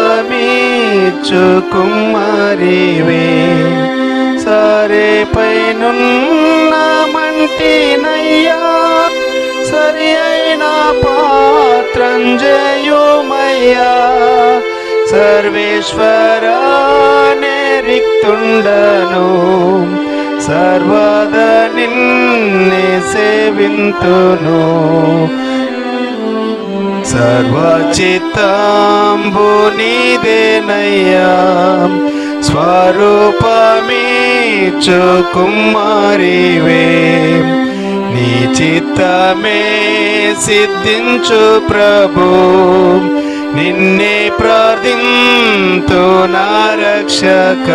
స్వరూపమీచు కుమ్మరివే సరే పైనున్న మంటినయ్యా సరి అయిన పాత్రంజయుమయ్యా సర్వేశ్వరానే రిక్తుండను సర్వదా నిన్నే సేవింతును సర్వచిత్తంబు నీదేనయ్యా స్వరూపమీచు కుమ్మరివే నీ చిత్తమే సిద్ధించు ప్రభు నిన్నే ప్రార్థింతు నా రక్షక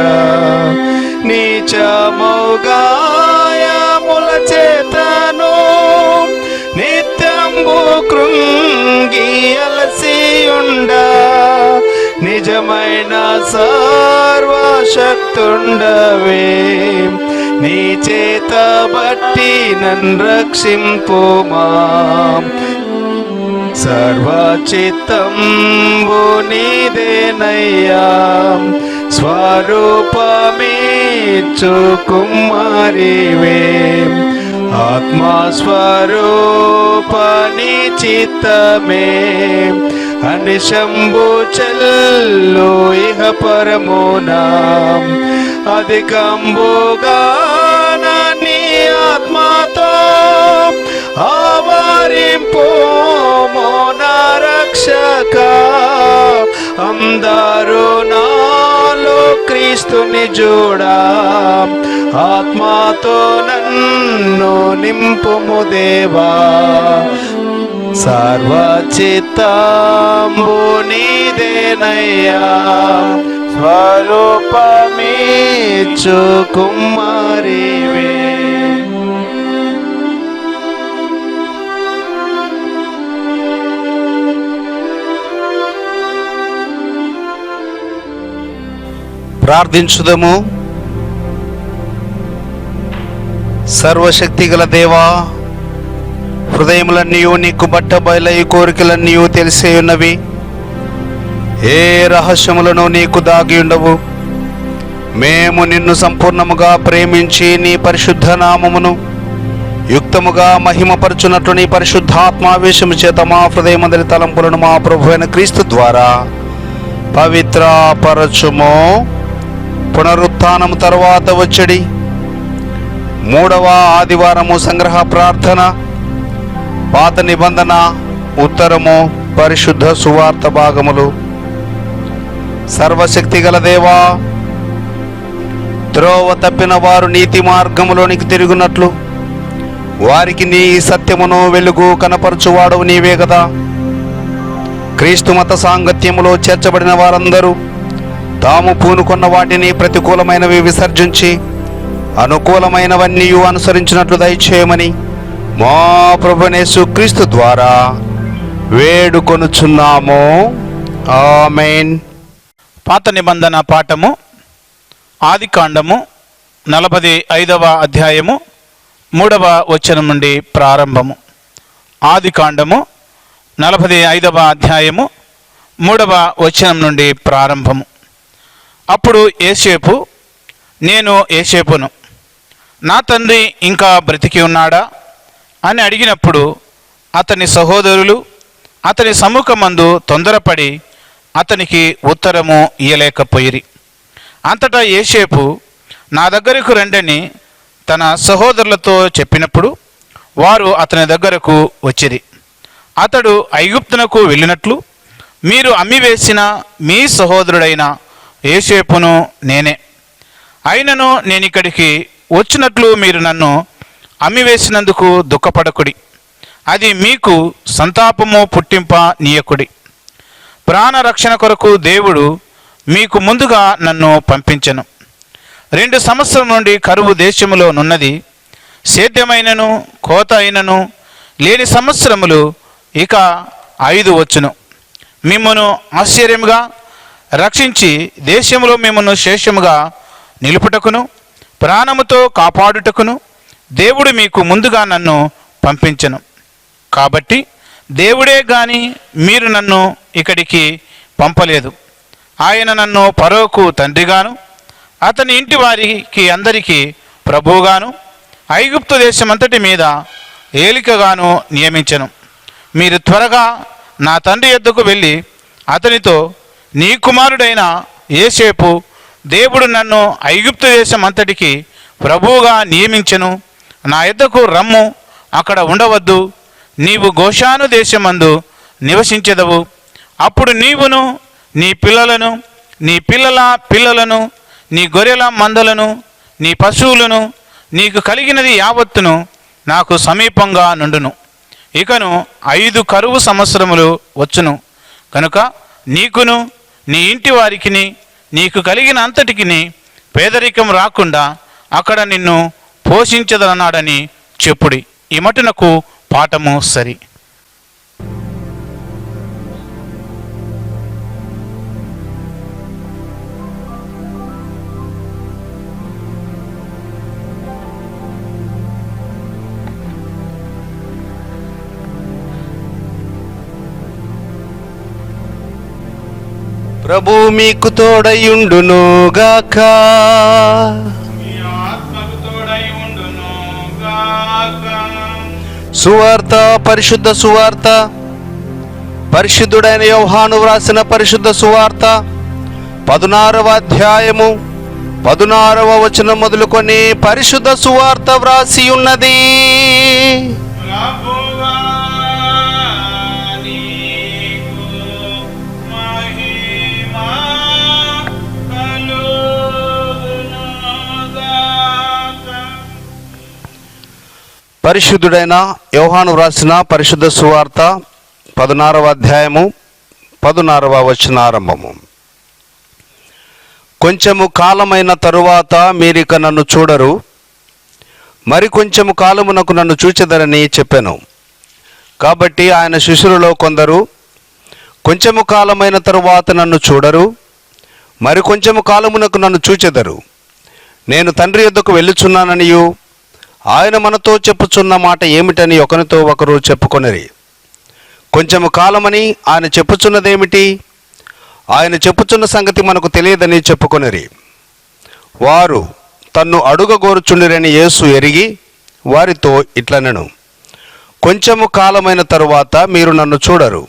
నీచమౌగాయముల చేతను నిత్యంబు కృంగి అలసియుండా నిజమైన సర్వశక్తుండవే నీ చేత బట్టి నన్ను రక్షింపుమా సర్వచిత్తంబు నీదేనయ్యా స్వరూపమీచు కుమ్మరివే ఆత్మస్వరూపని చిత్తమే అనిశంభు చెల్లు ఇహ పరమునా అధికంబుగా నీ ఆత్మతో ఆవరింపు మోనా రక్షక అందరూ నాలో క్రీస్తుని చూడా ఆత్మతో నన్ను నింపుము దేవా సర్వచిత్తంబు నీదేనయ్యా స్వరూపమీచు కుమ్మరివే ప్రార్థించుదము. సర్వశక్తి గల దేవా, హృదయములన్నీ నీకు బట్టబయలై కోరికలన్నీ తెలిసే ఉన్నవి. ఏ రహస్యములను నీకు దాగి ఉండవు. మేము నిన్ను సంపూర్ణముగా ప్రేమించి నీ పరిశుద్ధ నామమును యుక్తముగా మహిమపరచునట్లు నీ పరిశుద్ధాత్మావేశము చేత మా హృదయమందరి తలంపులను మా ప్రభువైన క్రీస్తు ద్వారా పవిత్రపరచుము. పునరుత్థానము తరువాత వచ్చడి 3వ ఆదివారము సంగ్రహ ప్రార్థన, పాత నిబంధన ఉత్తరము, పరిశుద్ధ సువార్త భాగములు. సర్వశక్తి గల దేవా, త్రోవ తప్పిన వారు నీతి మార్గములోనికి తిరుగునట్లు వారికి నీ సత్యమును వెలుగు కనపరచువాడవు నీవే కదా. క్రీస్తు మత సాంగత్యములో చేర్చబడిన వారందరూ తాము పూనుకున్న వాటిని ప్రతికూలమైనవి విసర్జించి అనుకూలమైనవన్నీ అనుసరించినట్లు దయచేయమని మా ప్రభువైన యేసుక్రీస్తు ద్వారా వేడుకొనుచున్నాము. ఆమేన్. పాత నిబంధన పాఠము ఆదికాండము 45వ అధ్యాయము 3వ వచనం నుండి ప్రారంభము. ఆదికాండము 45వ అధ్యాయము 3వ వచనం నుండి ప్రారంభము. అప్పుడు యోసేపు, నేను యోసేపును, నా తండ్రి ఇంకా బ్రతికి ఉన్నాడా అని అడిగినప్పుడు అతని సహోదరులు అతని సముఖమందు తొందరపడి అతనికి ఉత్తరము ఇయ్యలేకపోయిరి. అంతటా యోసేపు నా దగ్గరకు రండని తన సహోదరులతో చెప్పినప్పుడు వారు అతని దగ్గరకు వచ్చిరి. అతడు ఐగుప్తునకు వెళ్ళినట్లు మీరు అమ్మివేసిన మీ సహోదరుడైన యోసేపును నేనే. అయినను నేను ఇక్కడికి వచ్చినట్లు మీరు నన్ను అమ్మివేసినందుకు దుఃఖపడకుడి. అది మీకు సంతాపము పుట్టింప నీయకుడి. ప్రాణరక్షణ కొరకు దేవుడు మీకు ముందుగా నన్ను పంపించెను. 2 సంవత్సరం నుండి కరువు దేశములో నున్నది. సేద్యమైనను కోత అయినను లేని సంవత్సరములు ఇక 5 వచ్చును. మిమ్మును ఆశ్చర్యముగా రక్షించి దేశములో మిమ్మును శేషముగా నిలుపుటకును ప్రాణముతో కాపాడుటకును దేవుడు మీకు ముందుగా నన్ను పంపించెను. కాబట్టి దేవుడే గాని మీరు నన్ను ఇక్కడికి పంపలేదు. ఆయన నన్ను ఫరోకు తండ్రిగాను అతని ఇంటి వారికి అందరికీ ప్రభువుగాను ఐగుప్తు దేశమంతటి మీద ఏలికగాను నియమించెను. మీరు త్వరగా నా తండ్రి యొద్దకు వెళ్ళి అతనితో, నీ కుమారుడైన యోసేపు దేవుడు నన్ను ఐగుప్తు దేశం అంతటికి ప్రభువుగా నియమించెను. నా యొద్దకు రమ్ము, అక్కడ ఉండవద్దు. నీవు గోషాను దేశమందు నివసించెదవు. అప్పుడు నీవును నీ పిల్లలను నీ పిల్లల పిల్లలను నీ గొర్రెల మందలను నీ పశువులను నీకు కలిగినది యావత్తును నాకు సమీపంగా నుండును. ఇకను 5 కరువు సంవత్సరములు వచ్చును. కనుక నీకును నీ ఇంటి వారికిని నీకు కలిగిన అంతటికిని పేదరికం రాకుండా అక్కడ నిన్ను పోషించదన్నాడని చెప్పుడి. ఈ మటునకు పాఠము సరి. ప్రభు మీకు తోడయుండును గాక. సువార్త, పరిశుద్ధ సువార్త, పరిశుద్ధుడైన యోహాను వ్రాసిన పరిశుద్ధ సువార్త 16వ అధ్యాయము 16వ వచనం మొదలుకొని పరిశుద్ధ సువార్త వ్రాసి ఉన్నది. పరిశుద్ధుడైన యోహాను వ్రాసిన పరిశుద్ధ సువార్త 16వ అధ్యాయము 16వ వచనారంభము. కొంచెము కాలమైన తరువాత మీరిక నన్ను చూడరు, మరి కొంచెము కాలమునకు నన్ను చూచెదరని చెప్పాను. కాబట్టి ఆయన శిష్యులలో కొందరు, కొంచెము కాలమైన తరువాత నన్ను చూడరు, మరి కొంచెము కాలమునకు నన్ను చూచెదరు, నేను తండ్రి యొద్దకు వెళ్ళుచున్నాననియు ఆయన మనతో చెప్పుచున్న మాట ఏమిటని ఒకరితో ఒకరు చెప్పుకొనిరి. కొంచెము కాలమని ఆయన చెప్పుచున్నదేమిటి? ఆయన చెప్పుచున్న సంగతి మనకు తెలియదని చెప్పుకొనిరి. వారు తన్ను అడుగగోరుచుండిరని యేసు ఎరిగి వారితో ఇట్లనెను, కొంచెము కాలమైన తరువాత మీరు నన్ను చూడరు,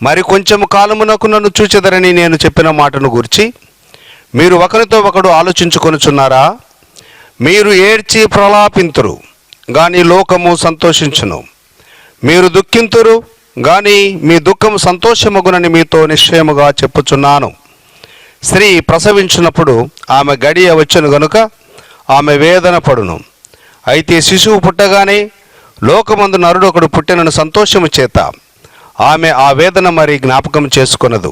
మరి కొంచెము కాలమునకు నన్ను చూచెదరని నేను చెప్పిన మాటను గురించి మీరు ఒకరితో ఒకడు ఆలోచించుకొనుచున్నారా? మీరు ఏడ్చి ప్రలాపింతురు గాని లోకము సంతోషించును, మీరు దుఃఖింతురు గాని మీ దుఃఖము సంతోషమగునని మీతో నిశ్చయముగా చెప్పుచున్నాను. స్త్రీ ప్రసవించినప్పుడు ఆమె గడియ వచ్చెను గనుక ఆమె వేదన పడును. అయితే శిశువు పుట్టగానే లోకమందు నరుడొకడు పుట్టినను సంతోషము చేత ఆమె ఆ వేదన మరి జ్ఞాపకం చేసుకొనదు.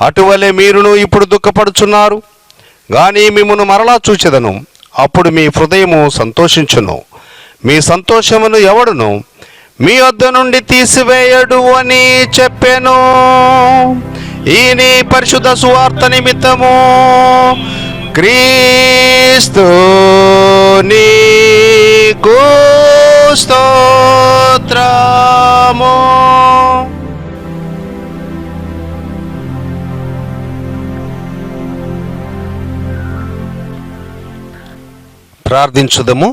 అటువలే మీరును ఇప్పుడు దుఃఖపడుచున్నారు, కానీ మిమ్మును మరలా చూచెదను, అప్పుడు మీ హృదయము సంతోషించును. మీ సంతోషమును ఎవడును మీ వద్ద నుండి తీసివేయడు అని చెప్పాను. ఈ నీ పరిశుద్ధ సువార్త నిమిత్తము క్రీస్తు నీకు స్తోత్రము. ప్రార్థించుదము.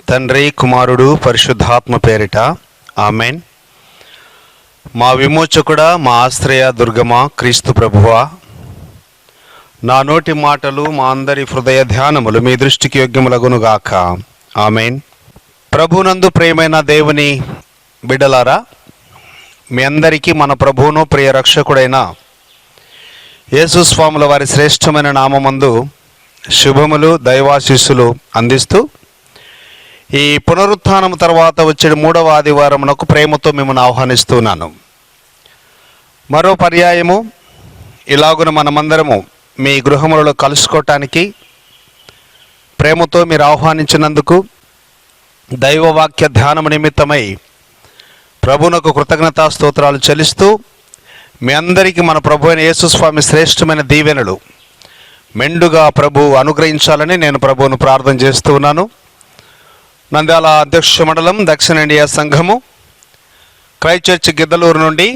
తండ్రి, కుమారుడు, పరిశుద్ధాత్మ పేరిట ఆమెన్. మా విమోచకుడా, మా ఆశ్రయ దుర్గమా, క్రీస్తు ప్రభువా, నా నోటి మాటలు మా అందరి హృదయ ధ్యానములు మీ దృష్టికి యోగ్యములగునుగాక. ఆమెన్. ప్రభునందు ప్రియమైన దేవుని బిడ్డలారా, మీ అందరికీ మన ప్రభువును ప్రియ రక్షకుడైన యేసు స్వాముల వారి శ్రేష్టమైన నామమందు శుభములు దైవాశీస్సులు అందిస్తూ ఈ పునరుత్థానం తర్వాత వచ్చే 3వ ఆదివారమునకు ప్రేమతో మిమ్మల్ని ఆహ్వానిస్తున్నాను. మరో పర్యాయము ఇలాగున మనమందరము మీ గృహములలో కలుసుకోవటానికి ప్రేమతో మీరు ఆహ్వానించినందుకు దైవవాక్య ధ్యానము నిమిత్తమై ప్రభువునకు కృతజ్ఞతా స్తోత్రాలు చెల్లిస్తూ మీ అందరికీ మన ప్రభు అయిన యేసుస్వామి శ్రేష్టమైన దీవెనలు మెండుగా ప్రభు అనుగ్రహించాలని నేను ప్రభువును ప్రార్థన చేస్తూ ఉన్నాను. నంద్యాల అధ్యక్ష మండలం దక్షిణ ఇండియా సంఘము క్రైస్ట్ చర్చ్ గిద్దలూరు నుండి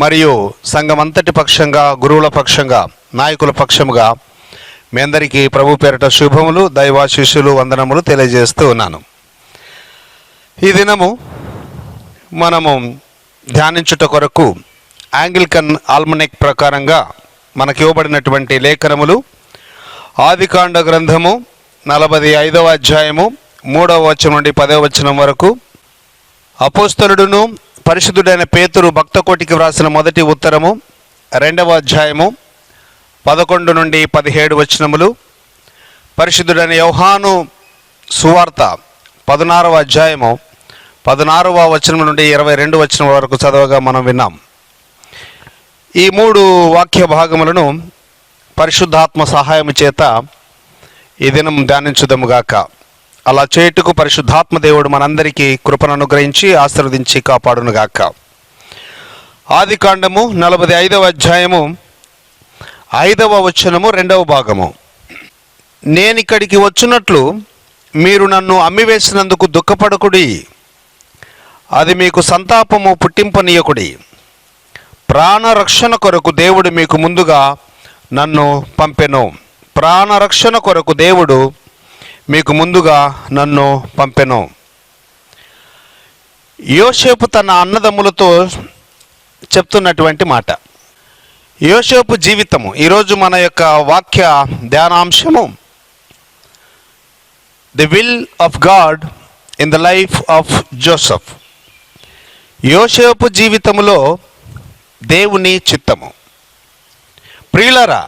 మరియు సంఘం అంతటి పక్షంగా గురువుల పక్షంగా నాయకుల పక్షముగా మీ అందరికీ ప్రభు పేరిట శుభములు దైవాశీస్సులు వందనములు తెలియజేస్తూ ఉన్నాను. ఈ దినము మనము ధ్యానించుట కొరకు యాంగ్లికన్ ఆల్మనెక్ ప్రకారంగా మనకి ఇవ్వబడినటువంటి లేఖనములు ఆదికాండ గ్రంథము 45వ అధ్యాయము 3వ వచనం నుండి 10వ వచనం వరకు, అపోస్తలుడును పరిశుద్ధుడైన పేతురు భక్తకోటికి వ్రాసిన మొదటి ఉత్తరము 2వ అధ్యాయము 11 నుండి 17 వచనములు, పరిశుద్ధుడైన యోహాను సువార్త 16వ అధ్యాయము 16వ వచనం నుండి 22 వచనం వరకు చదవగా మనం విన్నాం. ఈ 3 వాక్య భాగములను పరిశుద్ధాత్మ సహాయం చేత ఈ దినం ధ్యానించుదముగాక. అలా చేయుటకు పరిశుద్ధాత్మ దేవుడు మనందరికీ కృపను అనుగ్రహించి ఆశీర్వదించి కాపాడునుగాక. ఆదికాండము 45వ అధ్యాయము 5వ వచనము 2వ భాగము. నేనిక్కడికి వచ్చినట్లు మీరు నన్ను అమ్మివేసినందుకు దుఃఖపడకుడి, అది మీకు సంతాపము పుట్టింపనీయకుడి. ప్రాణరక్షణ కొరకు దేవుడు మీకు ముందుగా నన్ను పంపెను. ప్రాణరక్షణ కొరకు దేవుడు మీకు ముందుగా నన్ను పంపెను. యోసేపు తన అన్నదమ్ములతో చెప్తున్నటువంటి మాట. యోసేపు జీవితము ఈరోజు మన యొక్క వాక్య ధ్యానాంశము the will of God in the life of Joseph. యోసేపు జీవితములో దేవుని చిత్తము. ప్రియులారా,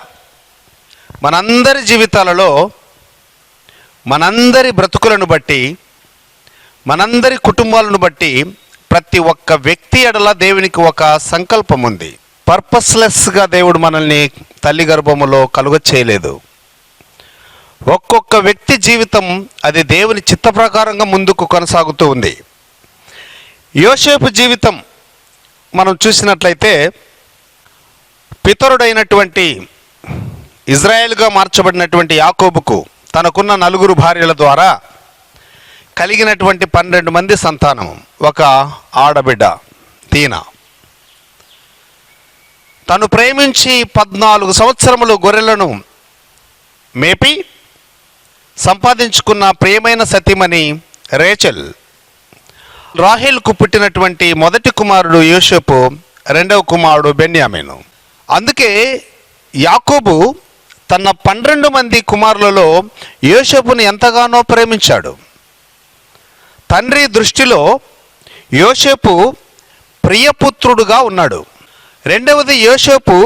మనందరి జీవితాలలో మనందరి బ్రతుకులను బట్టి మనందరి కుటుంబాలను బట్టి ప్రతి ఒక్క వ్యక్తి ఎడల దేవునికి ఒక సంకల్పం ఉంది. పర్పస్లెస్గా దేవుడు మనల్ని తల్లి గర్భములో కలుగ చేయలేదు. ఒక్కొక్క వ్యక్తి జీవితం అది దేవుని చిత్త ప్రకారంగా ముందుకు కొనసాగుతూ ఉంది. యోసేపు జీవితం మనం చూసినట్లయితే పితరుడైనటువంటి ఇజ్రాయేల్గా మార్చబడినటువంటి యాకోబుకు తనకున్న 4 భార్యల ద్వారా కలిగినటువంటి 12 మంది సంతానం, ఒక ఆడబిడ్డ దీనా. తను ప్రేమించి 14 సంవత్సరములు గొర్రెలను మేపి సంపాదించుకున్న ప్రియమైన సతీమణి రేచెల్. రాహేలుకు పుట్టినటువంటి మొదటి కుమారుడు యోసేపు, 2వ కుమారుడు బెన్యామీను. అందుకే యాకోబు తన 12 మంది కుమారులలో యోసేపుని ఎంతగానో ప్రేమించాడు. తండ్రి దృష్టిలో యోసేపు ప్రియపుత్రుడుగా ఉన్నాడు. రెండవది, యోసేపు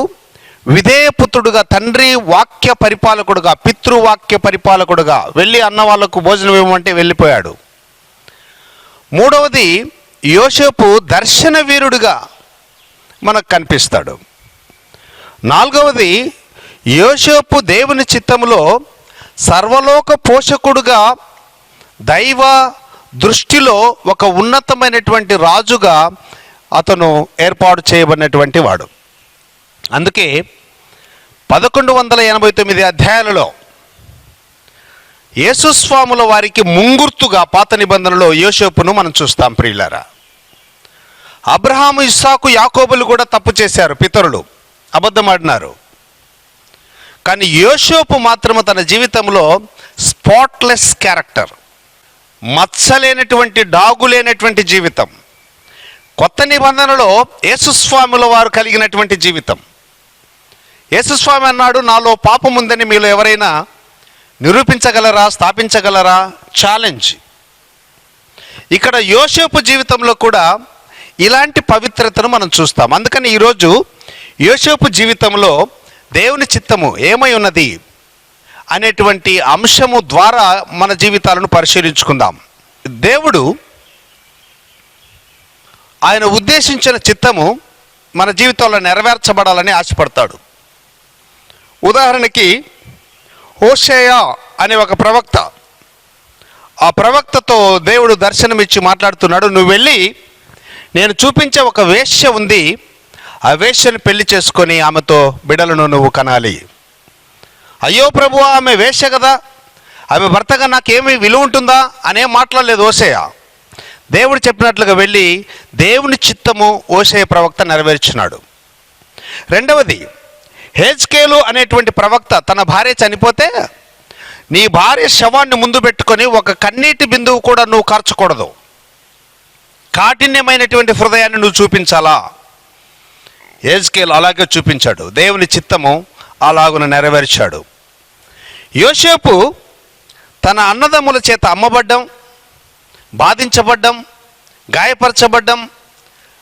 విధేయపుత్రుడుగా, తండ్రి వాక్య పరిపాలకుడుగా, పితృవాక్య పరిపాలకుడుగా వెళ్ళి అన్న వాళ్ళకు భోజనం ఇవ్వమంటే వెళ్ళిపోయాడు. మూడవది, యోసేపు దర్శన వీరుడుగా మనకు కనిపిస్తాడు. నాలుగవది, యోసేపు దేవుని చిత్తములో సర్వలోక పోషకుడుగా, దైవ దృష్టిలో ఒక ఉన్నతమైనటువంటి రాజుగా అతను ఏర్పాటు చేయబడినటువంటి వాడు. అందుకే 1189 అధ్యాయాలలో యేసుస్వాముల వారికి ముంగుర్తుగా పాత నిబంధనలో యోసేపును మనం చూస్తాం. ప్రియులారా, అబ్రహాము, ఇస్సాకు, యాకోబులు కూడా తప్పు చేశారు, పితరులు అబద్ధమాడినారు. కానీ యోసేపు మాత్రము తన జీవితంలో స్పాట్లెస్ క్యారెక్టర్, మచ్చలేనటువంటి డాగులేనటువంటి జీవితం. కొత్త నిబంధనలో యేసుస్వాముల వారు కలిగినటువంటి జీవితం. యేసుస్వామి అన్నాడు, నాలో పాపం ఉందని మీలో ఎవరైనా నిరూపించగలరా, స్థాపించగలరా? ఛాలెంజ్. ఇక్కడ యోసేపు జీవితంలో కూడా ఇలాంటి పవిత్రతను మనం చూస్తాం. అందుకని ఈరోజు యోసేపు జీవితంలో దేవుని చిత్తము ఏమై ఉన్నది అనేటువంటి అంశము ద్వారా మన జీవితాలను పరిశీలించుకుందాం. దేవుడు ఆయన ఉద్దేశించిన చిత్తము మన జీవితంలో నెరవేర్చబడాలని ఆశపడతాడు. ఉదాహరణకి హోషేయ అనే ఒక ప్రవక్త, ఆ ప్రవక్తతో దేవుడు దర్శనమిచ్చి మాట్లాడుతున్నాడు, నువ్వు వెళ్ళి నేను చూపించే ఒక వేశ్య ఉంది, ఆ వేశ్యను పెళ్లి చేసుకొని ఆమెతో బిడ్డలను నువ్వు కనాలి. అయ్యో ప్రభువా, ఆమె వేశ్య కదా, ఆమె భర్తగా నాకేమీ విలువ ఉంటుందా అనే మాట్లాడలేదు హోషేయ. దేవుడు చెప్పినట్లుగా వెళ్ళి దేవుని చిత్తము హోషేయ ప్రవక్త నెరవేర్చినాడు. రెండవది, హెజ్కేలు అనేటువంటి ప్రవక్త తన భార్య చనిపోతే నీ భార్య శవాన్ని ముందు పెట్టుకొని ఒక కన్నీటి బిందువు కూడా నువ్వు కార్చకూడదు, కాఠిన్యమైనటువంటి హృదయాన్ని నువ్వు చూపించాలా. హెజ్కేలు అలాగే చూపించాడు, దేవుని చిత్తము అలాగున నెరవేర్చాడు. యోసేపు తన అన్నదమ్ముల చేత అమ్మబడ్డం, బాధించబడ్డం, గాయపరచబడ్డం,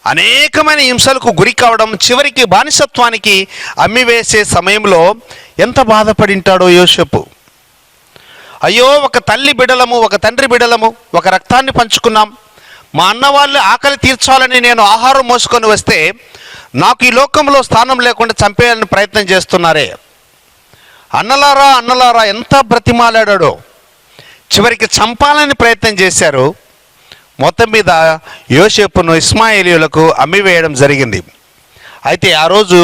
అనేకమైన హింసలకు గురి కావడం, చివరికి బానిసత్వానికి అమ్మివేసే సమయంలో ఎంత బాధపడింటాడో యోసేపు. అయ్యో, ఒక తల్లి బిడలము, ఒక తండ్రి బిడలము, ఒక రక్తాన్ని పంచుకున్నాం, మా అన్న వాళ్ళు ఆకలి తీర్చాలని నేను ఆహారం మోసుకొని వస్తే నాకు ఈ లోకంలో స్థానం లేకుండా చంపేయాలని ప్రయత్నం చేస్తున్నారే. అన్నలారా అన్నలారా ఎంత బ్రతిమాలాడాడో. చివరికి చంపాలని ప్రయత్నం చేశారు. మొత్తం మీద యోసేపును ఇస్మాయేలీయులకు అమ్మివేయడం జరిగింది. అయితే ఆ రోజు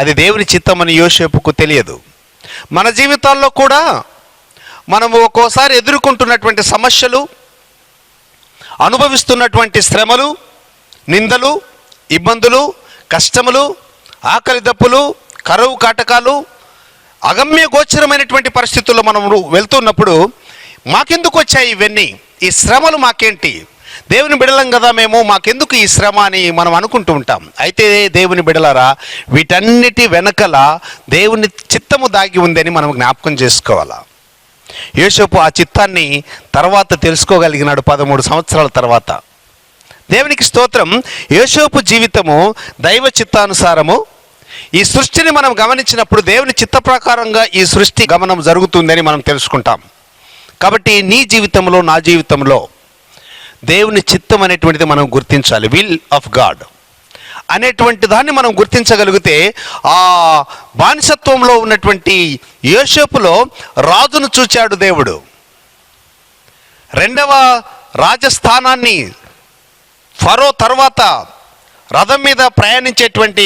అది దేవుని చిత్తమని యోసేపుకు తెలియదు. మన జీవితాల్లో కూడా మనము ఒక్కోసారి ఎదుర్కొంటున్నటువంటి సమస్యలు, అనుభవిస్తున్నటువంటి శ్రమలు, నిందలు, ఇబ్బందులు, కష్టములు, ఆకలి దప్పులు, కరువు కాటకాలు, అగమ్య గోచరమైనటువంటి పరిస్థితుల్లో మనం వెళ్తున్నప్పుడు మాకెందుకు వచ్చాయి ఇవన్నీ, ఈ శ్రమలు మాకేంటి, దేవుని బిడలం కదా మేము, మాకెందుకు ఈ శ్రమ అని మనం అనుకుంటూ ఉంటాం. అయితే దేవుని బిడలారా, వీటన్నిటి వెనకల దేవుని చిత్తము దాగి ఉందని మనం జ్ఞాపకం చేసుకోవాలా. యోసేపు ఆ చిత్తాన్ని తర్వాత తెలుసుకోగలిగినాడు 13 సంవత్సరాల తర్వాత. దేవునికి స్తోత్రం. యోసేపు జీవితము దైవ చిత్తానుసారము. ఈ సృష్టిని మనం గమనించినప్పుడు దేవుని చిత్త ప్రకారంగా ఈ సృష్టి గమనం జరుగుతుందని మనం తెలుసుకుంటాం. కాబట్టి నీ జీవితంలో, నా జీవితంలో దేవుని చిత్తం అనేటువంటిది మనం గుర్తించాలి. విల్ ఆఫ్ గాడ్ అనేటువంటి దాన్ని మనం గుర్తించగలిగితే ఆ బానిసత్వంలో ఉన్నటువంటి యోసేపులో రాజును చూచాడు దేవుడు. రెండవ రాజస్థానాన్ని, ఫరో తర్వాత రథం మీద ప్రయాణించేటువంటి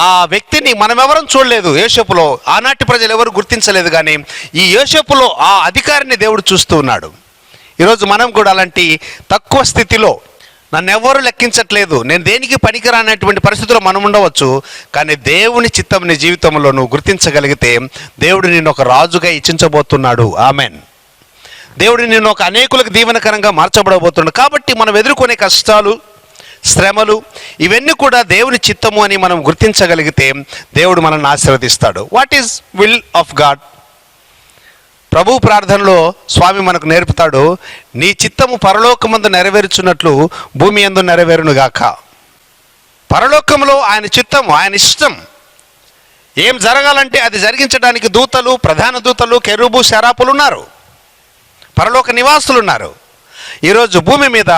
ఆ వ్యక్తిని మనం ఎవరం చూడలేదు యోసేపులో. ఆనాటి ప్రజలు ఎవరు గుర్తించలేదు, కానీ ఈ యోసేపులో ఆ అధికారిని దేవుడు చూస్తూ ఉన్నాడు. ఈరోజు మనం కూడా అలాంటి తక్కువ స్థితిలో, నన్ను ఎవరు లెక్కించట్లేదు, నేను దేనికి పనికిరానటువంటి పరిస్థితుల్లో మనం ఉండవచ్చు, కానీ దేవుని చిత్తం నీ జీవితంలో నువ్వు గుర్తించగలిగితే దేవుడు నిన్ను ఒక రాజుగా ఇచ్చించబోతున్నాడు. ఆమెన్. దేవుడు నిన్ను ఒక అనేకులకు దీవెనకరంగా మార్చబడబోతున్నాడు. కాబట్టి మనం ఎదుర్కొనే కష్టాలు, శ్రమలు, ఇవన్నీ కూడా దేవుని చిత్తము అని మనం గుర్తించగలిగితే దేవుడు మనల్ని ఆశీర్వదిస్తాడు. What is will of God? ప్రభు ప్రార్థనలో స్వామి మనకు నేర్పుతాడు, నీ చిత్తము పరలోకమందు నెరవేర్చున్నట్లు భూమి యందు నెరవేరునుగాక. పరలోకంలో ఆయన చిత్తం, ఆయన ఇష్టం. ఏం జరగాలంటే అది జరిగించడానికి దూతలు, ప్రధాన దూతలు, కెరూబు, శరాపులు ఉన్నారు, పరలోక నివాసులు ఉన్నారు. ఈరోజు భూమి మీద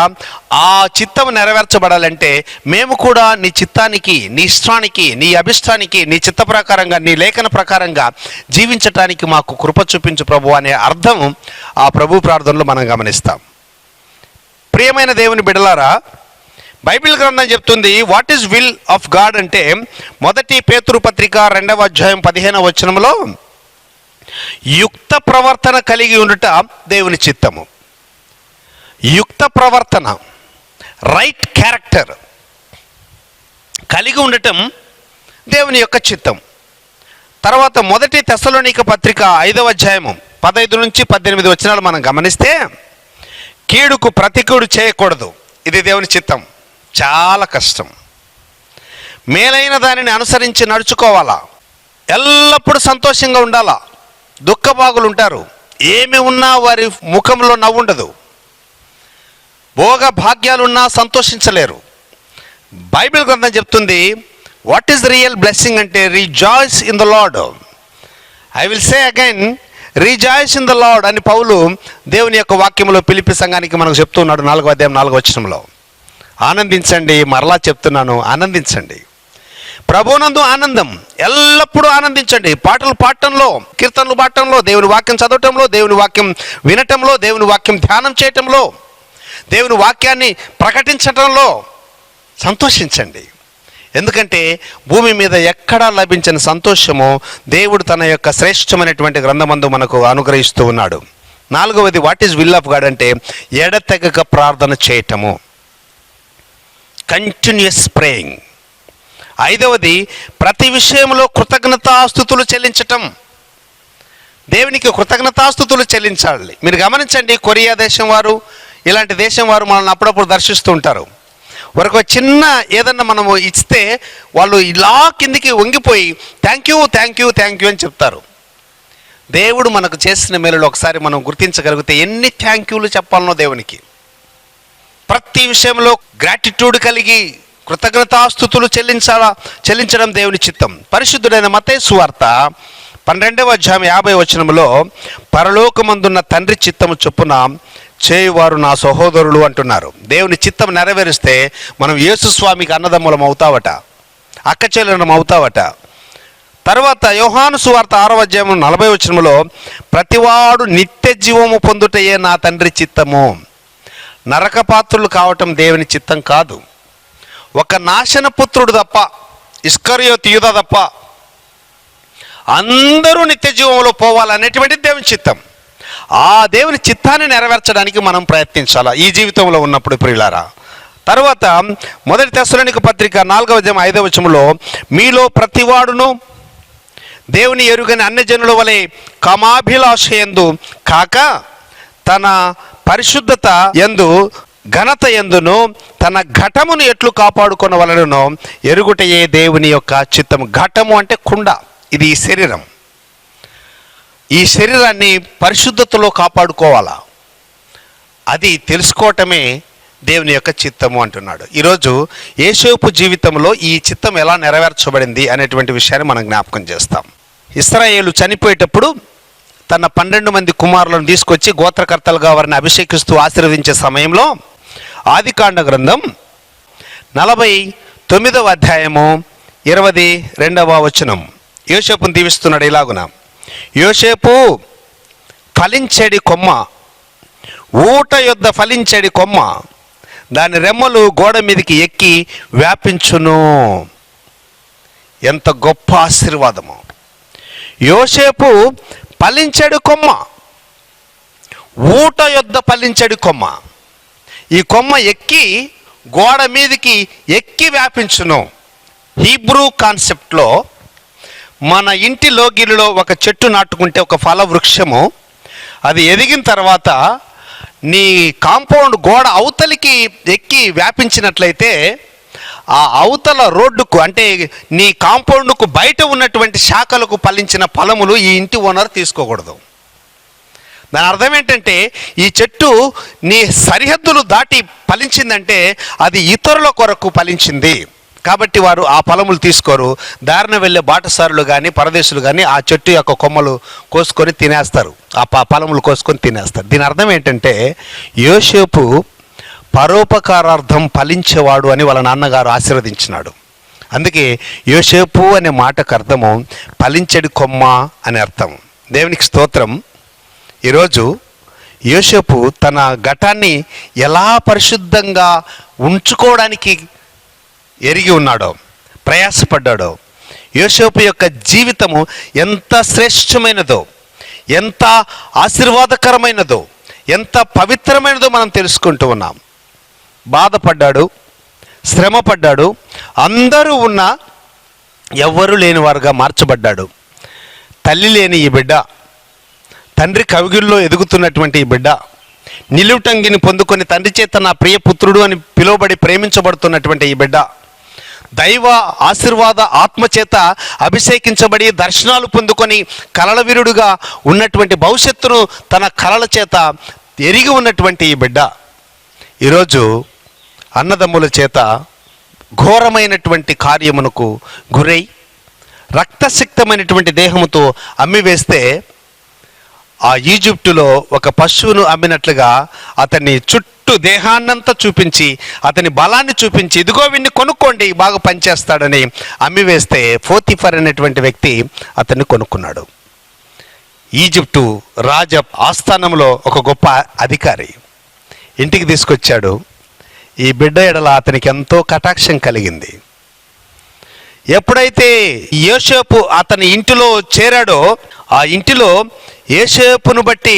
ఆ చిత్తం నెరవేర్చబడాలంటే మేము కూడా నీ చిత్తానికి, నీ ఇష్టానికి, నీ అభిష్టానికి, నీ చిత్త ప్రకారంగా, నీ లేఖన ప్రకారంగా జీవించటానికి మాకు కృప చూపించు ప్రభు అనే అర్థం ఆ ప్రభు ప్రార్థనలో మనం గమనిస్తాం. ప్రియమైన దేవుని బిడ్డలారా, బైబిల్ గ్రంథం చెప్తుంది what is will of God అంటే, 1 పేతురు పత్రిక 2వ అధ్యాయం 15వ వచనంలో యుక్త ప్రవర్తన కలిగి ఉండుట దేవుని చిత్తము. యుక్త ప్రవర్తన, రైట్ క్యారెక్టర్ కలిగి ఉండటం దేవుని యొక్క చిత్తం. తర్వాత 1 తెస్సలోనిక పత్రిక 5వ అధ్యాయము 15 నుంచి 18 వచనాలు మనం గమనిస్తే, కీడుకు ప్రతికీడు చేయకూడదు, ఇది దేవుని చిత్తం. చాలా కష్టం. మేలైన దానిని అనుసరించి నడుచుకోవాలా, ఎల్లప్పుడూ సంతోషంగా ఉండాలా. దుఃఖభాగులు ఉంటారు, ఏమి ఉన్నా వారి ముఖంలో నవ్వు ఉండదు. భోగ భాగ్యాలున్నా సంతోషించలేరు. బైబిల్ గ్రంథం చెప్తుంది, వాట్ ఈస్ రియల్ బ్లెస్సింగ్ అంటే rejoice in the lord. I will say again, rejoice in the lord అని పౌలు దేవుని యొక్క వాక్యంలో ఫిలిప్పీ సంఘానికి మనకు చెప్తున్నాడు 4వ అధ్యాయం 4వ వచనంలో. ఆనందించండి, మరలా చెప్తున్నాను, ఆనందించండి. ప్రభువునందు ఆనందం, ఎల్లప్పుడూ ఆనందించండి. పాటలు పాడటంలో, కీర్తనలు పాడటంలో, దేవుని వాక్యం చదవటంలో, దేవుని వాక్యం వినటంలో, దేవుని వాక్యం ధ్యానం చేయటంలో, దేవుని వాక్యాన్ని ప్రకటించటంలో సంతోషించండి. ఎందుకంటే భూమి మీద ఎక్కడా లభించిన సంతోషము దేవుడు తన యొక్క శ్రేష్టమైనటువంటి గ్రంథమందు మనకు అనుగ్రహిస్తూ ఉన్నాడు. 4వది, what is will of God అంటే ఎడతెగక ప్రార్థన చేయటము, కంటిన్యూస్ ప్రేయింగ్. 5వది, ప్రతి విషయంలో కృతజ్ఞతాస్తుతులు చెల్లించటం. దేవునికి కృతజ్ఞతాస్తుతులు చెల్లించాలి. మీరు గమనించండి, కొరియా దేశం వారు, ఇలాంటి దేశం వారు మనల్ని అప్పుడప్పుడు దర్శిస్తూ ఉంటారు. వారికి ఒక చిన్న ఏదన్నా మనము ఇస్తే వాళ్ళు ఇలా కిందికి వంగిపోయి thank you thank you thank you అని చెప్తారు. దేవుడు మనకు చేసిన మేలులు ఒకసారి మనం గుర్తించగలిగితే ఎన్ని థ్యాంక్ యూలు చెప్పాలనో దేవునికి. ప్రతి విషయంలో గ్రాటిట్యూడ్ కలిగి కృతజ్ఞతాస్తుతులు చెల్లించడం దేవుని చిత్తం. పరిశుద్ధుడైన మత్తయి సువార్త 12వ అధ్యాయం 50వ వచనంలో, పరలోకమందున్న తండ్రి చిత్తము చొప్పున చేయువారు నా సహోదరులు అంటున్నారు. దేవుని చిత్తం నెరవేరిస్తే మనం యేసుస్వామికి అన్నదమ్ములం అవుతావట, అక్క చెల్లెలం అవుతావట. తర్వాత యోహాను సువార్త 6వ అధ్యాయం 40వ వచనంలో, ప్రతివాడు నిత్య జీవము పొందుటయే నా తండ్రి చిత్తము. నరకపాత్రులు కావటం దేవుని చిత్తం కాదు. ఒక నాశన పుత్రుడు తప్ప, ఇస్కరియోతు యూదా తప్ప అందరూ నిత్య జీవంలో పోవాలనేటువంటిది దేవుని చిత్తం. ఆ దేవుని చిత్తాన్ని నెరవేర్చడానికి మనం ప్రయత్నించాలా ఈ జీవితంలో ఉన్నప్పుడు ప్రియులారా. తర్వాత 1 తెస్సలోనిక పత్రిక 4వ అధ్యాయం 5వ వచనంలో, మీలో ప్రతివాడును దేవుని ఎరుగని అన్యజనుల వలె కామాభిలాషయందు కాక తన పరిశుద్ధత యందు ఘనత యందును తన ఘటమును ఎట్లు కాపాడుకొనవలెనో ఎరుగుటయే దేవుని యొక్క చిత్తము. ఘటము అంటే కుండ, ఇది ఈ శరీరం. ఈ శరీరాన్ని పరిశుద్ధతలో కాపాడుకోవాలా, అది తెలుసుకోవటమే దేవుని యొక్క చిత్తము అంటున్నాడు. ఈరోజు యేషోపు జీవితంలో ఈ చిత్తం ఎలా నెరవేర్చబడింది అనేటువంటి విషయాన్ని మనం జ్ఞాపకం చేస్తాం. ఇశ్రాయేలు చనిపోయేటప్పుడు తన 12 మంది కుమారులను తీసుకొచ్చి గోత్రకర్తలుగా వారిని అభిషేకిస్తూ ఆశీర్వదించే సమయంలో ఆదికాండ గ్రంథం 49వ అధ్యాయము 22వ వచనం యోసేపును దీవిస్తున్నాడు ఇలాగున, యోసేపు ఫలించేడి కొమ్మ, ఊట యొద్ద ఫలించేడి కొమ్మ, దాని రెమ్మలు గోడ మీదకి ఎక్కి వ్యాపించును. ఎంత గొప్ప ఆశీర్వాదము! యోసేపు ఫలించేడు కొమ్మ, ఊట యొద్ద ఫలించేడు కొమ్మ. ఈ కొమ్మ ఎక్కి గోడ మీదకి ఎక్కి వ్యాపించును. హీబ్రూ కాన్సెప్ట్లో మన ఇంటి లోగిలిలో ఒక చెట్టు నాటుకుంటే, ఒక ఫల వృక్షము, అది ఎదిగిన తర్వాత నీ కాంపౌండ్ గోడ అవతలికి ఎక్కి వ్యాపించినట్లయితే ఆ అవతల రోడ్డుకు అంటే నీ కాంపౌండ్కు బయట ఉన్నటువంటి శాఖలకు ఫలించిన ఫలములు ఈ ఇంటి ఓనర్ తీసుకోకూడదు. దాని అర్థం ఏంటంటే ఈ చెట్టు నీ సరిహద్దులు దాటి ఫలించిందంటే అది ఇతరుల కొరకు ఫలించింది కాబట్టి వారు ఆ ఫలములు తీసుకోరు. దారిన వెళ్ళే బాటసారులు కానీ పరదేశులు కానీ ఆ చెట్టు యొక్క కొమ్మలు కోసుకొని తినేస్తారు, ఆ ఫలములు కోసుకొని తినేస్తారు. దీని అర్థం ఏంటంటే యోసేపు పరోపకారార్థం ఫలించేవాడు అని వాళ్ళ నాన్నగారు ఆశీర్వదించినాడు. అందుకే యోసేపు అనే మాటకు అర్థము ఫలించెడి కొమ్మ అని అర్థం. దేవునికి స్తోత్రం. ఈరోజు యోసేపు తన ఘటాన్ని ఎలా పరిశుద్ధంగా ఉంచుకోవడానికి ఎరిగి ఉన్నాడో, ప్రయాసపడ్డాడో, యోసేపు యొక్క జీవితము ఎంత శ్రేష్టమైనదో, ఎంత ఆశీర్వాదకరమైనదో, ఎంత పవిత్రమైనదో మనం తెలుసుకుంటూ ఉన్నాం. బాధపడ్డాడు, శ్రమపడ్డాడు, అందరూ ఉన్నా ఎవ్వరూ లేనివారుగా మార్చబడ్డాడు. తల్లి లేని ఈ బిడ్డ, తండ్రి కవిగిల్లో ఎదుగుతున్నటువంటి ఈ బిడ్డ, నిలువుటంగిని పొందుకొని తండ్రి చేత నా ప్రియ పుత్రుడు అని పిలువబడి ప్రేమించబడుతున్నటువంటి ఈ బిడ్డ, దైవ ఆశీర్వాద ఆత్మచేత అభిషేకించబడి దర్శనాలు పొందుకొని కలలవీరుడుగా ఉన్నటువంటి భవిష్యత్తును తన కలల చేత ఎరిగి ఉన్నటువంటి ఈ బిడ్డ ఈరోజు అన్నదమ్ముల చేత ఘోరమైనటువంటి కార్యమునకు గురై రక్తసిక్తమైనటువంటి దేహముతో అమ్మివేస్తే ఆ ఈజిప్టులో ఒక పశువును అమ్మినట్లుగా అతన్ని చుట్టూ దేహాన్నంతా చూపించి అతని బలాన్ని చూపించి ఇదిగో వీడిని కొనుక్కోండి బాగా పనిచేస్తాడని అమ్మివేస్తే పోతీఫర్ అనేటువంటి వ్యక్తి అతన్ని కొనుక్కున్నాడు. ఈజిప్టు రాజ ఆస్థానంలో ఒక గొప్ప అధికారి ఇంటికి తీసుకొచ్చాడు. ఈ బిడ్డ ఎడల అతనికి ఎంతో కటాక్షం కలిగింది. ఎప్పుడైతే యోసేపు అతని ఇంటిలో చేరాడో ఆ ఇంటిలో యోసేపును బట్టి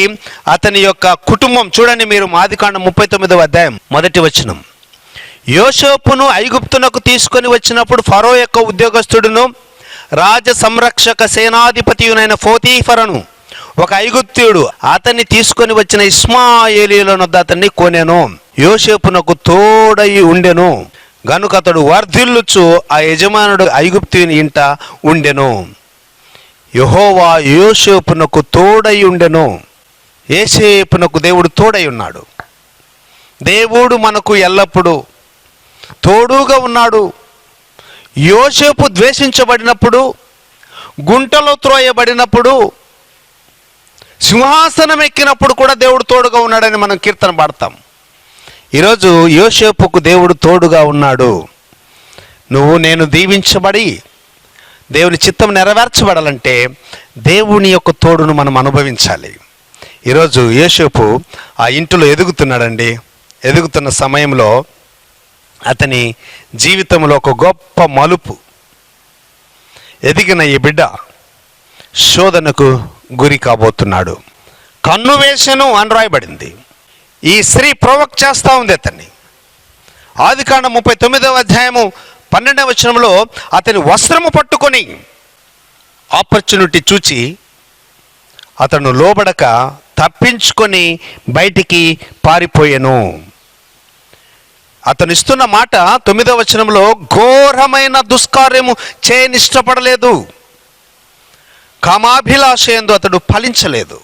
అతని యొక్క కుటుంబం, చూడండి మీరు ఆదికాండం 39వ అధ్యాయం 1వ వచనం. యోసేపును ఐగుప్తునకు తీసుకొని వచ్చినప్పుడు ఫరో యొక్క ఉద్యోగస్తుడును రాజ సంరక్షక సేనాధిపతియునైన పోతీఫరను ఒక ఐగుప్తీయుడు అతన్ని తీసుకొని వచ్చిన ఇష్మాయేలీయులనొద్ద అతన్ని కొనెను. యోసేపునకు తోడై ఉండెను గనుక అతడు వర్ధిల్లుచు ఆ యజమానుడు ఐగుప్తీయుని ఇంట ఉండెను. యెహోవా యోసేపునకు తోడై ఉండెను. యోసేపునకు దేవుడు తోడై ఉన్నాడు. దేవుడు మనకు ఎల్లప్పుడూ తోడుగా ఉన్నాడు. యోసేపు ద్వేషించబడినప్పుడు, గుంటలో త్రోయబడినప్పుడు, సింహాసనం ఎక్కినప్పుడు కూడా దేవుడు తోడుగా ఉన్నాడని మనం కీర్తన పాడతాం. ఈరోజు యోసేపుకు దేవుడు తోడుగా ఉన్నాడు. నేను దీవించబడి దేవుని చిత్తం నెరవేర్చబడాలంటే దేవుని యొక్క తోడును మనం అనుభవించాలి. ఈరోజు యోసేపు ఆ ఇంటిలో ఎదుగుతున్నాడండి. ఎదుగుతున్న సమయంలో అతని జీవితంలో ఒక గొప్ప మలుపు. ఎదిగిన ఈ బిడ్డ శోధనకు గురి కాబోతున్నాడు. కన్ను వేసెను అని రాయబడింది. ఈ స్త్రీ ప్రొవోక్ చేస్తూ ఉంది అతన్ని. ఆదికాండం 39వ అధ్యాయము 12వ వచనంలో అతని వస్త్రము పట్టుకొని ఆపర్చునిటీ చూచి అతను లోబడక తప్పించుకొని బయటికి పారిపోయాను. అతను ఇస్తున్న మాట 9వ వచనంలో ఘోరమైన దుష్కార్యము చేయనిష్టపడలేదు, కామాభిలాషయందు అతడు ఫలించలేదు.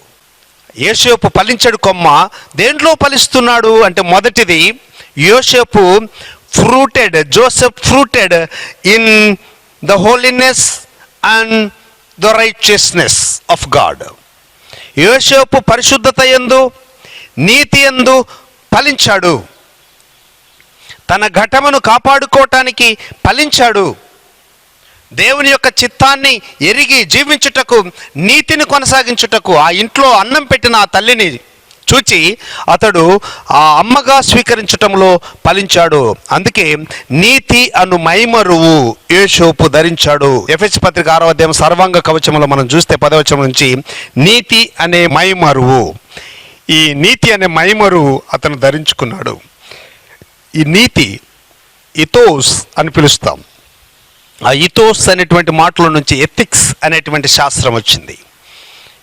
యోసేపు ఫలించడు కొమ్మ. దేంట్లో ఫలిస్తున్నాడు అంటే మొదటిది యోసేపు Joseph fruited in the holiness and the righteousness of God. యోసేపు పరిశుద్ధత యందు నీతి యందు ఫలించాడు. తన ఘటమును కాపాడుకోవటానికి ఫలించాడు. దేవుని యొక్క చిత్తాన్ని ఎరిగి జీవించుటకు, నీతిని కొనసాగించుటకు ఆ ఇంట్లో అన్నం పెట్టిన ఆ తల్లిని చూచి అతడు ఆ అమ్మగా స్వీకరించటంలో ఫలించాడు. అందుకే నీతి అను మైమరువు యోసేపు ధరించాడు. ఎఫెసీ పత్రిక 6వ అధ్యాయం సర్వాంగ కవచంలో మనం చూస్తే 10వ వచనం నుంచి నీతి అనే మైమరువు, ఈ నీతి అనే మైమరువు అతను ధరించుకున్నాడు. ఈ నీతి ఇథోస్ అని పిలుస్తాం. ఆ ఇథోస్ అనేటువంటి మాటల నుంచి ఎథిక్స్ అనేటువంటి శాస్త్రం వచ్చింది.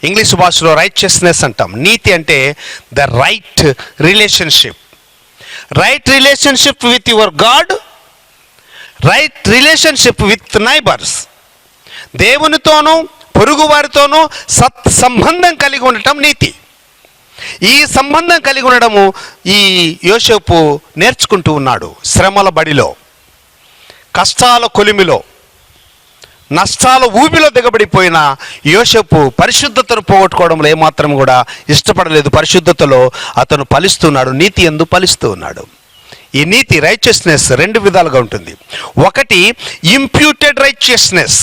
ఇంగ్లీష్ భాషలో రైచియస్నెస్ అంటాం. నీతి అంటే the right relationship with your God, right relationship with neighbours. దేవునితోనూ పొరుగు వారితోనూ సంబంధం కలిగి ఉండటం నీతి. ఈ సంబంధం కలిగి ఉండడము ఈ యోసేపు నేర్చుకుంటూ ఉన్నాడు. శ్రమల బడిలో, కష్టాల కొలిమిలో, నష్టాల ఊబిలో దిగబడిపోయిన యోసేపు పరిశుద్ధతను పోగొట్టుకోవడంలో ఏమాత్రం కూడా ఇష్టపడలేదు. పరిశుద్ధతలో అతను ఫలిస్తున్నాడు, నీతి యందు ఫలిస్తూ ఉన్నాడు. ఈ నీతి రైచియస్నెస్ రెండు విధాలుగా ఉంటుంది. ఒకటి ఇంప్యూటెడ్ రైచియస్నెస్,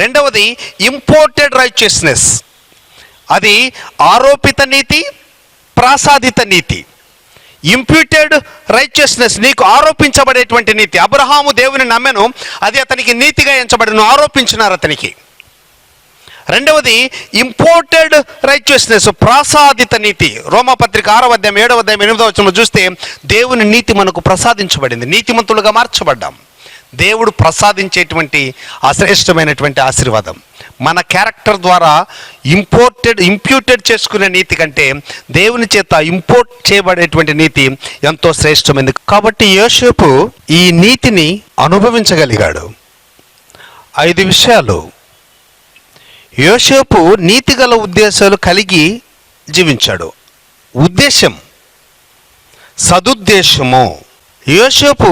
రెండవది ఇంపోర్టెడ్ రైచియస్నెస్. అది ఆరోపిత నీతి, ప్రాసాదిత నీతి. ఇంప్యూటెడ్ రైచియస్నెస్, నీకు ఆరోపించబడేటువంటి నీతి. అబ్రహాము దేవుని నమ్మెను, అది అతనికి నీతిగా ఎంచబడను, ఆరోపించినారు అతనికి. రెండవది ఇంపోర్టెడ్ రైచియస్నెస్, ప్రాసాదిత నీతి. రోమాపత్రిక 6వ అధ్యాయం 7వ అధ్యాయం 8వ వచనంలో చూస్తే దేవుని నీతి మనకు ప్రసాదించబడింది, నీతిమంతులుగా మార్చబడ్డాం. దేవుడు ప్రసాదించేటువంటి అశ్రేష్టమైనటువంటి ఆశీర్వాదం మన క్యారెక్టర్ ద్వారా ఇంప్యూటెడ్ చేసుకునే నీతి కంటే దేవుని చేత ఇంపోర్ట్ చేయబడేటువంటి నీతి ఎంతో శ్రేష్టమైనది. కాబట్టి యోసేపు ఈ నీతిని అనుభవించగలిగాడు. 5 విషయాలు. యోసేపు నీతిగల ఉద్దేశాలు కలిగి జీవించాడు. ఉద్దేశం, సదుద్దేశము. యోసేపు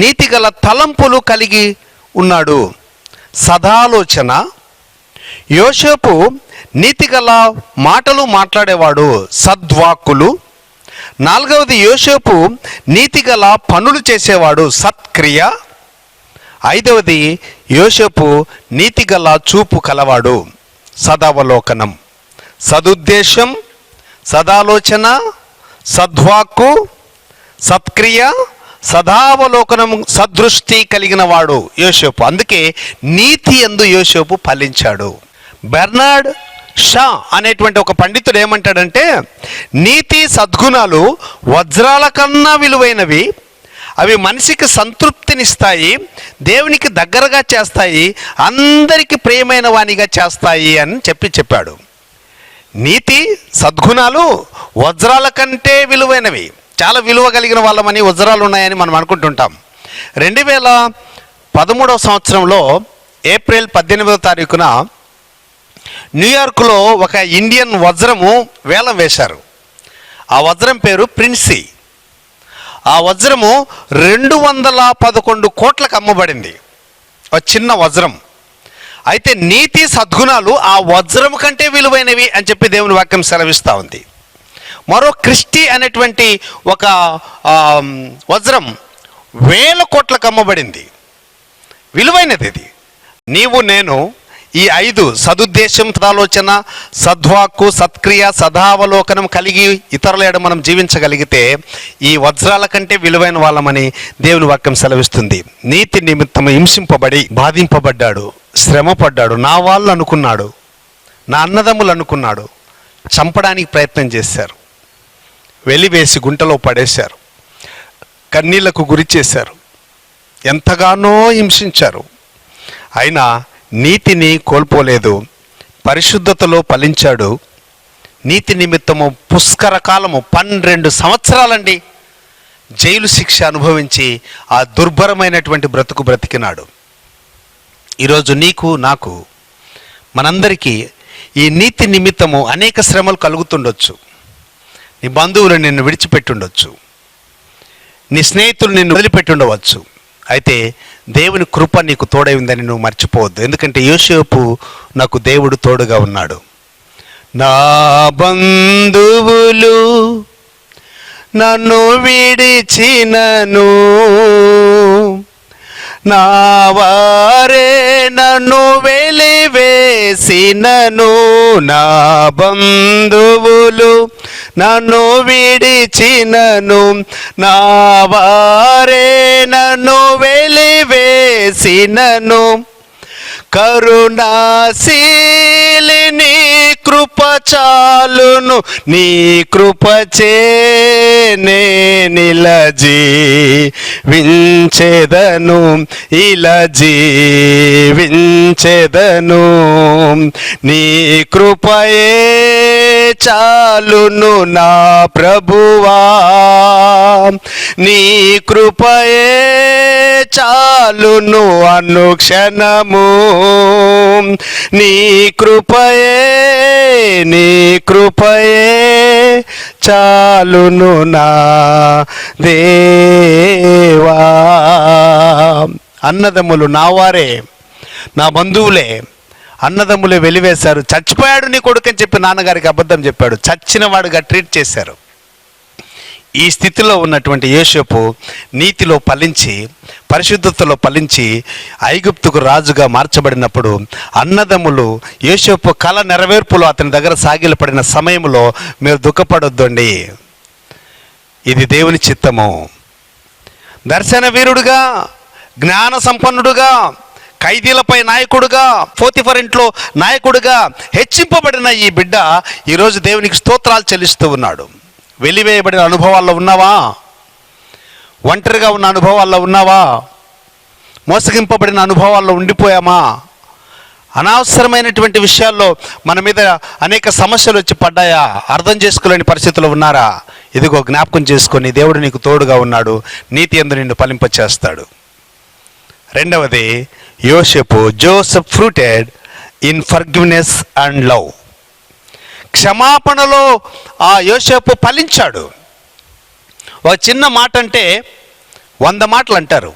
నీతిగల తలంపులు కలిగి ఉన్నాడు. సదాలోచన. యోసేపు నీతిగల మాటలు మాట్లాడేవాడు, సద్వాక్కులు. నాలుగవది, యోసేపు నీతిగల పనులు చేసేవాడు, సత్క్రియ. ఐదవది, యోసేపు నీతిగల చూపు కలవాడు, సదావలోకనం. సదుద్దేశం, సదాలోచన, సద్వాక్కు, సత్క్రియ, సదావలోకనం, సదృష్టి కలిగిన వాడు యోసేపు. అందుకే నీతి యందు యోసేపు ఫలించాడు. బెర్నార్డ్ షా అనేటువంటి ఒక పండితుడు ఏమంటాడంటే, నీతి సద్గుణాలు వజ్రాల కన్నా విలువైనవి, అవి మనిషికి సంతృప్తినిస్తాయి, దేవునికి దగ్గరగా చేస్తాయి, అందరికీ ప్రియమైన వానిగా చేస్తాయి అని చెప్పాడు. నీతి సద్గుణాలు వజ్రాల కంటే విలువైనవి. చాలా విలువ కలిగిన వాళ్ళమని వజ్రాలు ఉన్నాయని మనం అనుకుంటుంటాం. 2013 సంవత్సరంలో ఏప్రిల్ 18వ తారీఖున న్యూయార్క్లో ఒక ఇండియన్ వజ్రము వేలం వేశారు. ఆ వజ్రం పేరు ప్రిన్సీ. ఆ వజ్రము 211 కోట్లకు అమ్మబడింది. ఒక చిన్న వజ్రం. అయితే నీతి సద్గుణాలు ఆ వజ్రం కంటే విలువైనవి అని చెప్పి దేవుని వాక్యం సెలవిస్తూ ఉంది. మరో క్రిస్టీ అనేటువంటి ఒక వజ్రం 1000 కోట్లకు అమ్మబడింది. విలువైనది ఇది. నీవు నేను ఈ 5 సదుద్దేశం, సదాలోచన, సద్వాక్కు, సత్క్రియ, సదావలోకనం కలిగి ఇతరుల ఎడ మనం జీవించగలిగితే ఈ వజ్రాల కంటే విలువైన వాళ్ళమని దేవుని వాక్యం సెలవిస్తుంది. నీతి నిమిత్తం హింసింపబడి బాధింపబడ్డాడు, శ్రమపడ్డాడు. నా వాళ్ళు అనుకున్నాడు, నా అన్నదమ్ములు అనుకున్నాడు, చంపడానికి ప్రయత్నం చేశారు, వెలివేసి గుంటలో పడేశారు, కన్నీళ్లకు గురి చేశారు, ఎంతగానో హింసించారు. అయినా నీతిని కోల్పోలేదు, పరిశుద్ధతలో ఫలించాడు. నీతి నిమిత్తము పుష్కర కాలము 12 సంవత్సరాలండి జైలు శిక్ష అనుభవించి ఆ దుర్భరమైనటువంటి బ్రతుకు బ్రతికినాడు. ఈరోజు నీకు నాకు మనందరికీ ఈ నీతి నిమిత్తము అనేక శ్రమలు కలుగుతుండొచ్చు. నీ బంధువులు నిన్ను విడిచిపెట్టుండొచ్చు, నీ స్నేహితులు నిన్ను వదిలిపెట్టుండవచ్చు. అయితే దేవుని కృప నీకు తోడై ఉందని నువ్వు మర్చిపోవద్దు. ఎందుకంటే యోసేపు నాకు దేవుడు తోడుగా ఉన్నాడు. నా బంధువులు నన్ను విడిచినను, నా వారే నన్ను వెలివేసినను, నా బంధువులు నన్ను విడిచినను, నా వారే నన్ను వెలివేసినను, కరుణాశీలి నీ కృప చాలును, నీ కృపచే నేనిలా జీవించెదను, ఇలా జీవించెదను, నీ కృపయే చాలును నా ప్రభువా, నీ కృపయే చాలును అనుక్షణము, నీ కృపయే, నీ కృపయే చాలును నా దేవా. అన్నదమ్ములు నావారే, నా బంధువులే, అన్నదమ్ములే వెలివేశారు. చచ్చిపోయాడు నీ కొడుకు అని చెప్పి నాన్నగారికి అబద్ధం చెప్పాడు. చచ్చినవాడుగా ట్రీట్ చేశారు. ఈ స్థితిలో ఉన్నటువంటి యోసేపు నీతిలో ఫలించి, పరిశుద్ధతలో ఫలించి ఐగుప్తుకు రాజుగా మార్చబడినప్పుడు అన్నదమ్ములు యోసేపు కళ నెరవేర్పులో అతని దగ్గర సాగిలపడిన సమయంలో మీరు దుఃఖపడొద్దండి, ఇది దేవుని చిత్తము. దర్శన వీరుడుగా, జ్ఞాన సంపన్నుడుగా, ఖైదీలపై నాయకుడుగా, పోతిఫర్ ఇంట్లో నాయకుడుగా హెచ్చింపబడిన ఈ బిడ్డ ఈరోజు దేవునికి స్తోత్రాలు చెల్లిస్తూ ఉన్నాడు. వెలివేయబడిన అనుభవాల్లో ఉన్నావా? ఒంటరిగా ఉన్న అనుభవాల్లో ఉన్నావా? మోసగింపబడిన అనుభవాల్లో ఉండిపోయామా? అనవసరమైనటువంటి విషయాల్లో మన మీద అనేక సమస్యలు వచ్చి పడ్డాయా? అర్థం చేసుకోలేని పరిస్థితుల్లో ఉన్నారా? ఇదిగో జ్ఞాపకం చేసుకొని దేవుడు నీకు తోడుగా ఉన్నాడు, నీతి యందు నిన్ను ఫలింపచేస్తాడు. రెండవది, యోసేపు Joseph fruited in forgiveness and love. క్షమాపణలో ఆ యోసేపు ఫలించాడు. ఒక చిన్న మాట అంటే 100 మాటలు అంటారు.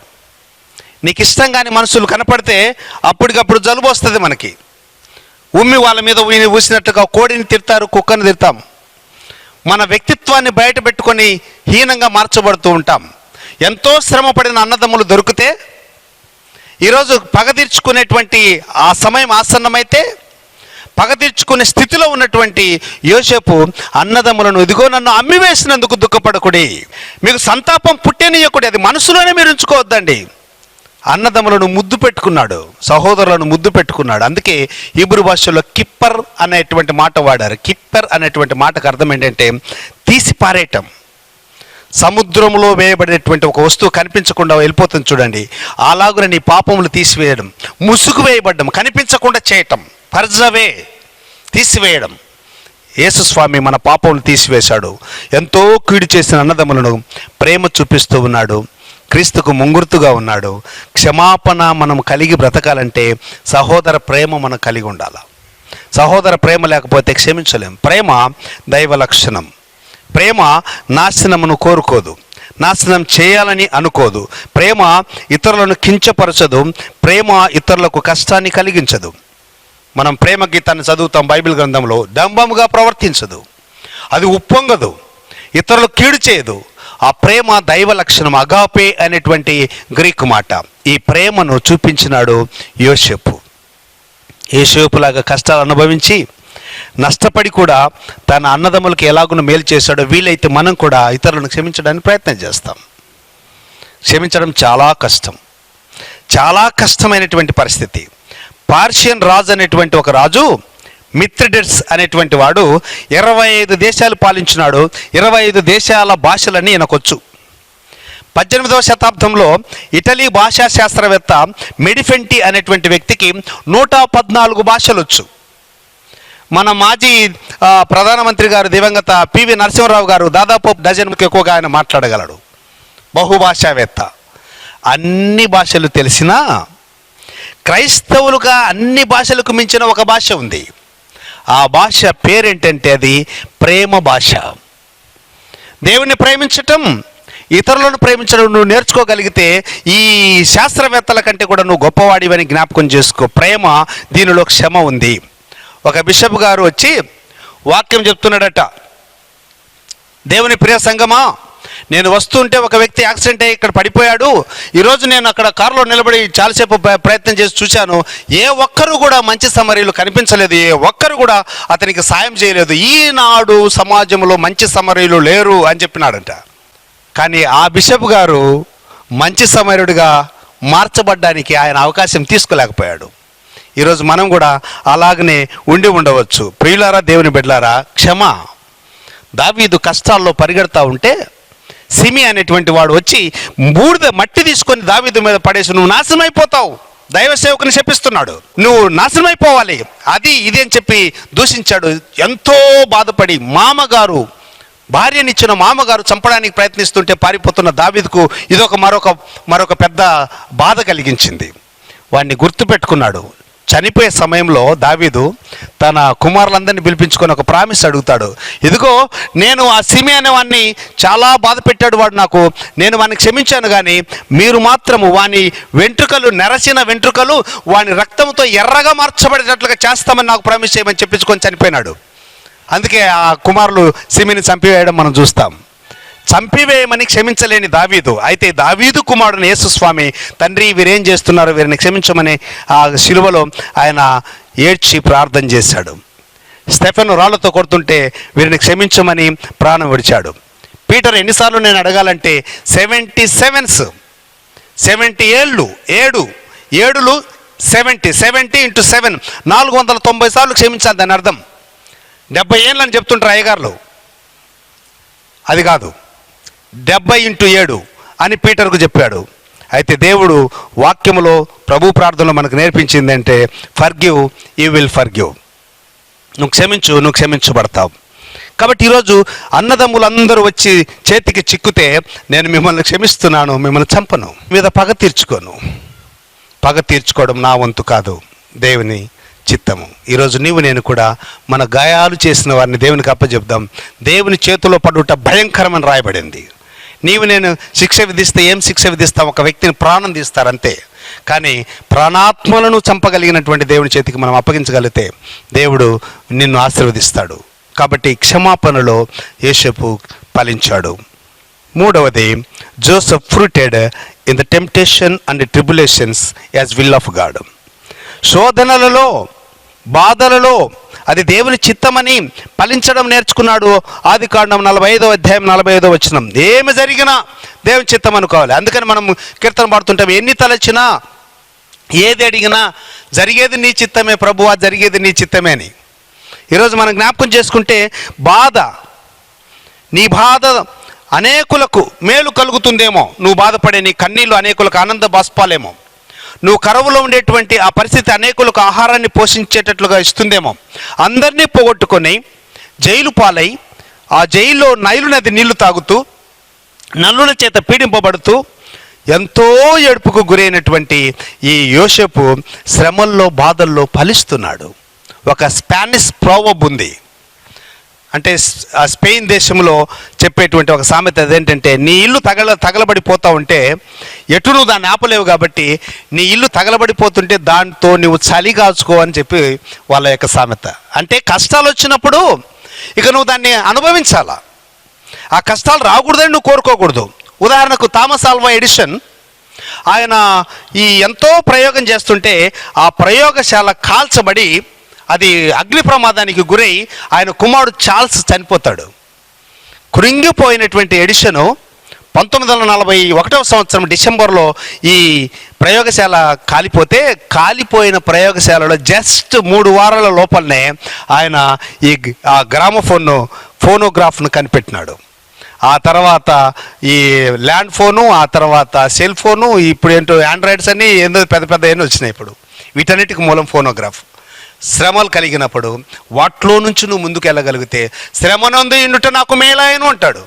నీకు ఇష్టం కాని మనుషులు కనపడితే అప్పటికప్పుడు జలుబు వస్తుంది మనకి. ఉమ్మి వాళ్ళ మీద ఊసినట్టుగా కోడిని తిడతారు, కుక్కని తిడతాం. మన వ్యక్తిత్వాన్ని బయట పెట్టుకొని హీనంగా మార్చబడుతూ ఉంటాం. ఎంతో శ్రమపడిన అన్నదమ్ములు దొరికితే, ఈరోజు పగ తీర్చుకునేటువంటి ఆ సమయం ఆసన్నమైతే, పగ తీర్చుకునే స్థితిలో ఉన్నటువంటి యోసేపు అన్నదమ్ములను, ఇదిగో నన్ను అమ్మివేసినందుకు దుఃఖపడకుడి, మీకు సంతాపం పుట్టేనియకుడి, అది మనసులోనే మీరు ఉంచుకోవద్దండి. అన్నదమ్ములను ముద్దు పెట్టుకున్నాడు, సహోదరులను ముద్దు పెట్టుకున్నాడు. అందుకే హీబ్రూ భాషలో కిప్పర్ అనేటువంటి మాట వాడారు. కిప్పర్ అనేటువంటి మాటకు అర్థం ఏంటంటే తీసి పారేయటం. సముద్రంలో వేయబడినటువంటి ఒక వస్తువు కనిపించకుండా వెళ్ళిపోతుంది చూడండి, అలాగున నీ పాపములు తీసివేయడం, ముసుగు వేయబడ్డం, కనిపించకుండా చేయటం, పర్జవే తీసివేయడం. యేసుస్వామి మన పాపములు తీసివేశాడు. ఎంతో కీడు చేసిన అన్నదమ్ములను ప్రేమ చూపిస్తూ ఉన్నాడు. క్రీస్తుకు ముంగుర్తుగా ఉన్నాడు. క్షమాపణ మనం కలిగి బ్రతకాలంటే సహోదర ప్రేమ మనం కలిగి ఉండాలి. సహోదర ప్రేమ లేకపోతే క్షమించలేం. ప్రేమ దైవ లక్షణం. ప్రేమ నాశనమును కోరుకోదు, నాశనం చేయాలని అనుకోదు. ప్రేమ ఇతరులను కించపరచదు, ప్రేమ ఇతరులకు కష్టాన్ని కలిగించదు. మనం ప్రేమ గీతాన్ని చదువుతాం బైబిల్ గ్రంథంలో. డంబముగా ప్రవర్తించదు, అది ఉప్పొంగదు, ఇతరులు కీడు చేయదు. ఆ ప్రేమ దైవ లక్షణం. అగాపే అనేటువంటి గ్రీకు మాట. ఈ ప్రేమను చూపించినాడు యోసేపు. యోసేపులాగా కష్టాలు అనుభవించి నష్టపడి కూడా తన అన్నదమ్ములకు ఎలాగున మేలు చేశాడో, వీలైతే మనం కూడా ఇతరులను క్షమించడానికి ప్రయత్నం చేస్తాం. క్షమించడం చాలా కష్టం, చాలా కష్టమైనటువంటి పరిస్థితి. పార్షియన్ రాజు అనేటువంటి ఒక రాజు, మిత్రిడెట్స్ అనేటువంటి వాడు 25 దేశాలు పాలించినాడు. 25 దేశాల భాషలన్నీ ఈయనకొచ్చు. 18వ శతాబ్దంలో ఇటలీ భాషా శాస్త్రవేత్త మెడిఫెంటి అనేటువంటి వ్యక్తికి 114 భాషలు వచ్చు. మన మాజీ ప్రధానమంత్రి గారు దివంగత పివి నరసింహరావు గారు దాదాపు డజన్కి ఎక్కువగా ఆయన మాట్లాడగలడు. బహుభాషావేత్త. అన్ని భాషలు తెలిసినా క్రైస్తవులుగా అన్ని భాషలకు మించిన ఒక భాష ఉంది. ఆ భాష పేరేంటంటే అది ప్రేమ భాష. దేవుని ప్రేమించటం, ఇతరులను ప్రేమించడం నువ్వు నేర్చుకోగలిగితే ఈ శాస్త్రవేత్తల కంటే కూడా నువ్వు గొప్పవాడివని జ్ఞాపకం చేసుకో. ప్రేమ, దీనిలో క్షమ ఉంది. ఒక బిషప్ గారు వచ్చి వాక్యం చెప్తున్నాడట. దేవుని ప్రియ సంగమా, నేను వస్తుంటే ఒక వ్యక్తి యాక్సిడెంట్ అయ్యి ఇక్కడ పడిపోయాడు. ఈరోజు నేను అక్కడ కారులో నిలబడి చాలాసేపు ప్రయత్నం చేసి చూశాను. ఏ ఒక్కరు కూడా మంచి సమరీలు కనిపించలేదు, ఏ ఒక్కరు కూడా అతనికి సాయం చేయలేదు. ఈనాడు సమాజంలో మంచి సమరీలు లేరు అని చెప్పినాడంట. కానీ ఆ బిషప్ గారు మంచి సమరుడిగా మార్చబడ్డానికి ఆయన అవకాశం తీసుకోలేకపోయాడు. ఈరోజు మనం కూడా అలాగనే ఉండి ఉండవచ్చు. ప్రియులారా, దేవుని బిడ్డలారా, క్షమ. దావీదు కష్టాల్లో పరిగెడతా ఉంటే సిమి అనేటువంటి వాడు వచ్చి బూడిద మట్టి తీసుకొని దావీదు మీద పడేసి, నువ్వు నాశనం అయిపోతావు, దైవ సేవకుని శపిస్తున్నాడు, నువ్వు నాశనం అయిపోవాలి, అది ఇది అని చెప్పి దూషించాడు. ఎంతో బాధపడి మామగారు, భార్యనిచ్చిన మామగారు చంపడానికి ప్రయత్నిస్తుంటే పారిపోతున్న దావీదుకు ఇదొక మరొక పెద్ద బాధ కలిగించింది. వాడిని గుర్తుపెట్టుకున్నాడు. చనిపోయే సమయంలో దావీదు తన కుమారులందరినీ పిలిపించుకొని ఒక ప్రామిస్ అడుగుతాడు. ఇదిగో, నేను ఆ సిమి అనే వాడిని చాలా బాధ పెట్టాడు వాడు నాకు, నేను వాడిని క్షమించాను, కానీ మీరు మాత్రము వాని వెంట్రుకలు, నెరసిన వెంట్రుకలు వాని రక్తంతో ఎర్రగా మార్చబడేటట్లుగా చేస్తామని నాకు ప్రామిస్ చేయమని చెప్పించుకొని చనిపోయినాడు. అందుకే ఆ కుమారులు సిమిని చంపివేయడం మనం చూస్తాం. చంపివేయమని క్షమించలేని దావీదు. అయితే దావీదు కుమారుడు యేసుస్వామి, తండ్రి వీరేం చేస్తున్నారు, వీరిని క్షమించమని ఆ శిలువలో ఆయన ఏడ్చి ప్రార్థన చేశాడు. స్టెఫెను రాళ్లతో కొడుతుంటే వీరిని క్షమించమని ప్రాణం విడిచాడు. పీటర్ ఎన్నిసార్లు నేను అడగాలంటే 77 70 ఏళ్ళు, 7 70 into 7 490 సార్లు క్షమించాలి. దాని అర్థం 70 ఏళ్ళు అని చెప్తుంటారు అయ్యగారులు. అది కాదు, 70 into 7 అని పీటర్కు చెప్పాడు. అయితే దేవుడు వాక్యములో, ప్రభు ప్రార్థనలో మనకు నేర్పించిందంటే ఫర్గివ్, యూ విల్ ఫర్గివ్. నువ్వు క్షమించు, నువ్వు క్షమించబడతావు. కాబట్టి ఈరోజు అన్నదమ్ములందరూ వచ్చి చేతికి చిక్కితే, నేను మిమ్మల్ని క్షమిస్తున్నాను, మిమ్మల్ని చంపను, మీద పగ తీర్చుకోను. పగ తీర్చుకోవడం నా వంతు కాదు, దేవుని చిత్తము. ఈరోజు నీవు నేను కూడా మన గాయాలు చేసిన వారిని దేవునికి అప్పచెప్దాం. దేవుని చేతిలో పడుట భయంకరమని రాయబడింది. నీవు నేను శిక్ష విధిస్తే ఏం శిక్ష విధిస్తాం? ఒక వ్యక్తిని ప్రాణం తీస్తారు అంతే. కానీ ప్రాణాత్మలను చంపగలిగినటువంటి దేవుని చేతికి మనం అప్పగించగలిగితే దేవుడు నిన్ను ఆశీర్వదిస్తాడు. కాబట్టి క్షమాపణలో యోసేపు ఫలించాడు. మూడవది, Joseph fruited in the temptation and tribulations as will of God. శోధనలలో, బాధలలో అది దేవుని చిత్తమని ఫలించడం నేర్చుకున్నాడు. ఆదికాండం 45వ అధ్యాయం 45వ వచనం. ఏమి జరిగినా దేవుని చిత్తం అనుకోవాలి. అందుకని మనం కీర్తన పాడుతుంటాం, ఎన్ని తలచినా ఏది అడిగినా జరిగేది నీ చిత్తమే ప్రభువా, జరిగేది నీ చిత్తమే అని. ఈరోజు మనం జ్ఞాపకం చేసుకుంటే బాధ, నీ బాధ అనేకులకు మేలు కలుగుతుందేమో. నువ్వు బాధపడే నీ కన్నీళ్ళు అనేకులకు ఆనంద బాష్పాలేమో. నువ్వు కరువులో ఉండేటువంటి ఆ పరిస్థితి అనేకులకు ఆహారాన్ని పోషించేటట్లుగా ఇస్తుందేమో. అందరినీ పోగొట్టుకొని జైలు పాలై ఆ జైల్లో నైలు నది నీళ్లు తాగుతూ నల్లుల చేత పీడింపబడుతూ ఎంతో ఏడుపుకు గురైనటువంటి ఈ యోసేపు శ్రమల్లో, బాధల్లో ఫలిస్తున్నాడు. ఒక స్పానిష్ ప్రోవర్బ్ ఉంది, అంటే ఆ స్పెయిన్ దేశంలో చెప్పేటువంటి ఒక సామెత అదేంటంటే, నీ ఇల్లు తగలబడిపోతూ ఉంటే ఎటు నువ్వు దాన్ని ఆపలేవు, కాబట్టి నీ ఇల్లు తగలబడిపోతుంటే దాంతో నువ్వు చలి కాచుకో అని చెప్పి వాళ్ళ యొక్క సామెత. అంటే కష్టాలు వచ్చినప్పుడు ఇక నువ్వు దాన్ని అనుభవించాలా, ఆ కష్టాలు రాకూడదని నువ్వు కోరుకోకూడదు. ఉదాహరణకు థామస్ ఆల్వా ఎడిషన్, ఆయన ఈ ఎంతో ప్రయోగం చేస్తుంటే ఆ ప్రయోగశాల కాల్చబడి అది అగ్ని ప్రమాదానికి గురై ఆయన కుమారుడు చార్ల్స్ చనిపోతాడు. కృంగిపోయినటువంటి ఎడిషను 1941వ సంవత్సరం డిసెంబర్లో ఈ ప్రయోగశాల కాలిపోతే, కాలిపోయిన ప్రయోగశాలలో జస్ట్ 3 వారాల లోపలనే ఆయన ఆ ఫోనోగ్రాఫ్ను కనిపెట్టినాడు. ఆ తర్వాత ఈ ల్యాండ్ ఫోను, ఆ తర్వాత సెల్ ఫోను, ఇప్పుడు ఏంటో ఆండ్రాయిడ్స్ అని ఏందో పెద్ద పెద్ద ఎన్ని వచ్చినాయి. ఇప్పుడు వీటన్నిటికి మూలం ఫోనోగ్రాఫ్. శ్రమలు కలిగినప్పుడు వాటిలో నుంచి నువ్వు ముందుకు వెళ్ళగలిగితే, శ్రమనందు ఇండుట నాకు మేలాయను అంటాడు.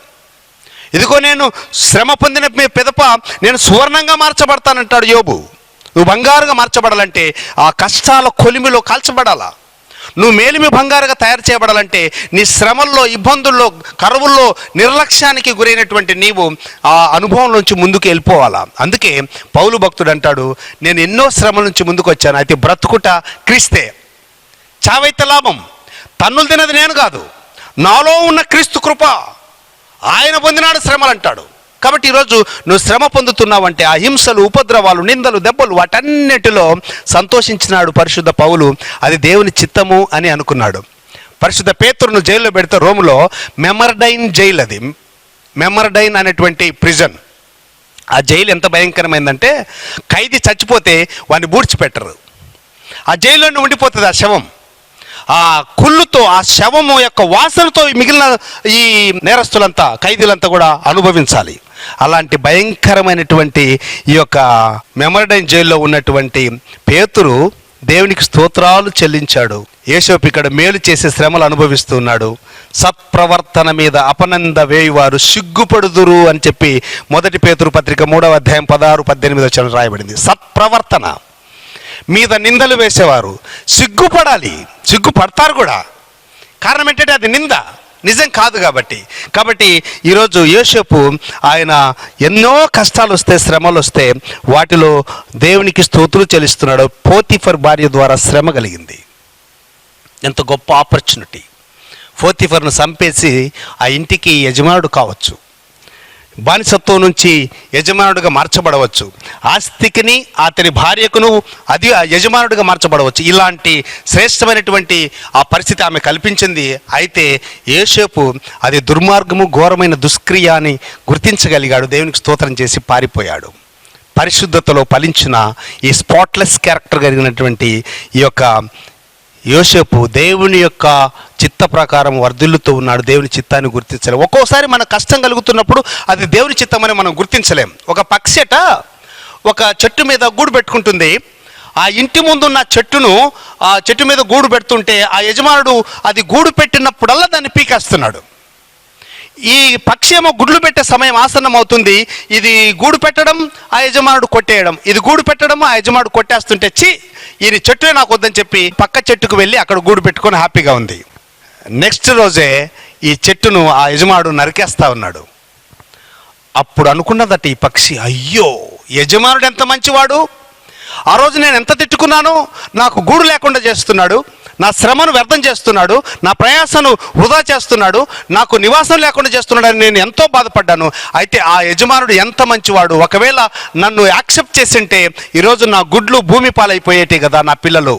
ఇదిగో నేను శ్రమ పొందిన పిదప నేను సువర్ణంగా మార్చబడతానంటాడు యోబు. నువ్వు బంగారుగా మార్చబడాలంటే ఆ కష్టాల కొలిమిలో కాల్చబడాలా. నువ్వు మేలిమి బంగారుగా తయారు చేయబడాలంటే నీ శ్రమల్లో, ఇబ్బందుల్లో, కరువుల్లో, నిర్లక్ష్యానికి గురైనటువంటి నీవు ఆ అనుభవం నుంచి ముందుకు వెళ్ళిపోవాలా. అందుకే పౌలు భక్తుడు అంటాడు, నేను ఎన్నో శ్రమల నుంచి ముందుకు వచ్చాను, అయితే బ్రతుకుట క్రీస్తే, చావైతే లాభం. తన్నులు తినది నేను కాదు, నాలో ఉన్న క్రీస్తు కృప, ఆయన పొందినాడు శ్రమలు అంటాడు. కాబట్టి ఈరోజు నువ్వు శ్రమ పొందుతున్నావంటే ఆ హింసలు, ఉపద్రవాలు, నిందలు, దెబ్బలు వాటన్నిటిలో సంతోషించినాడు పరిశుద్ధ పౌలు. అది దేవుని చిత్తము అని అనుకున్నాడు. పరిశుద్ధ పేతురును జైల్లో పెడితే రోములో మెమర్డైన్ జైలు, అది మెమర్డైన్ అనేటువంటి ప్రిజన్. ఆ జైలు ఎంత భయంకరమైందంటే ఖైదీ చచ్చిపోతే వాడిని బూడ్చిపెట్టరు, ఆ జైల్లోనే ఉండిపోతుంది ఆ శవం. ఆ కుళ్ళుతో, ఆ శవము యొక్క వాసనతో మిగిలిన ఈ నేరస్తులంతా, ఖైదీలంతా కూడా అనుభవించాలి. అలాంటి భయంకరమైనటువంటి ఈ యొక్క మెమర్డైన్ జైల్లో ఉన్నటువంటి పేతురు దేవునికి స్తోత్రాలు చెల్లించాడు. యోసేపు ఇక్కడ మేలు చేసే శ్రమలు అనుభవిస్తున్నాడు. సత్ప్రవర్తన మీద అపనంద వేయువారు సిగ్గుపడుదురు అని చెప్పి 1 పేతురు పత్రిక 3వ అధ్యాయం 16-18 వచనం రాయబడింది. సత్ప్రవర్తన మీద నిందలు వేసేవారు సిగ్గుపడాలి, సిగ్గుపడతారు కూడా. కారణం ఏంటంటే అది నింద, నిజం కాదు కాబట్టి ఈరోజు యోసేపు ఆయన ఎన్నో కష్టాలు వస్తే, శ్రమలు వస్తే వాటిలో దేవునికి స్తోత్రం చెల్లిస్తున్నాడు. పోతీఫర్ భార్య ద్వారా శ్రమ కలిగింది. ఎంత గొప్ప ఆపర్చునిటీ. పోతీఫర్ను చంపేసి ఆ ఇంటికి యజమానుడు కావచ్చు, బానిసత్వం నుంచి యజమానుడిగా మార్చబడవచ్చు, ఆస్తికిని అతని భార్యకును అది యజమానుడిగా మార్చబడవచ్చు. ఇలాంటి శ్రేష్టమైనటువంటి ఆ పరిస్థితి ఆమె కల్పించింది. అయితే యోసేపు అది దుర్మార్గము, ఘోరమైన దుష్క్రియ అని గుర్తించగలిగాడు. దేవునికి స్తోత్రం చేసి పారిపోయాడు. పరిశుద్ధతలో ఫలించిన ఈ స్పాట్లెస్ క్యారెక్టర్ కలిగినటువంటి ఈ యొక్క యోసేపు దేవుని యొక్క చిత్త ప్రకారం వర్ధిల్లుతూ ఉన్నాడు. దేవుని చిత్తాన్ని గుర్తించలేం. ఒక్కోసారి మన కష్టం కలుగుతున్నప్పుడు అది దేవుని చిత్తమని మనం గుర్తించలేం. ఒక పక్షిట ఒక చెట్టు మీద గూడు పెట్టుకుంటుంది. ఆ ఇంటి ముందున్న చెట్టును, ఆ చెట్టు మీద గూడు పెడుతుంటే ఆ యజమానుడు అది గూడు పెట్టినప్పుడల్లా దాన్ని పీకేస్తున్నాడు. ఈ పక్షి ఏమో గుడ్లు పెట్టే సమయం ఆసన్నం అవుతుంది. ఇది గూడు పెట్టడం, ఆ యజమానుడు కొట్టేయడం, ఇది గూడు పెట్టడం, ఆ యజమానుడు కొట్టేస్తుంటే ఇది చెట్టే నాకు వద్దని చెప్పి పక్క చెట్టుకు వెళ్ళి అక్కడ గూడు పెట్టుకొని హ్యాపీగా ఉంది. నెక్స్ట్ రోజే ఈ చెట్టును ఆ యజమానుడు నరికేస్తా ఉన్నాడు. అప్పుడు అనుకున్నదట ఈ పక్షి, అయ్యో యజమానుడు ఎంత మంచివాడు, ఆ రోజు నేను ఎంత తిట్టుకున్నాను, నాకు గూడు లేకుండా చేస్తున్నాడు, నా శ్రమను వ్యర్థం చేస్తున్నాడు, నా ప్రయాసను వృధా చేస్తున్నాడు, నాకు నివాసం లేకుండా చేస్తున్నాడు అని నేను ఎంతో బాధపడ్డాను. అయితే ఆ యజమానుడు ఎంత మంచివాడు, ఒకవేళ నన్ను యాక్సెప్ట్ చేసింటే ఈరోజు నా గుడ్లు భూమి పాలైపోయేటి కదా, నా పిల్లలు,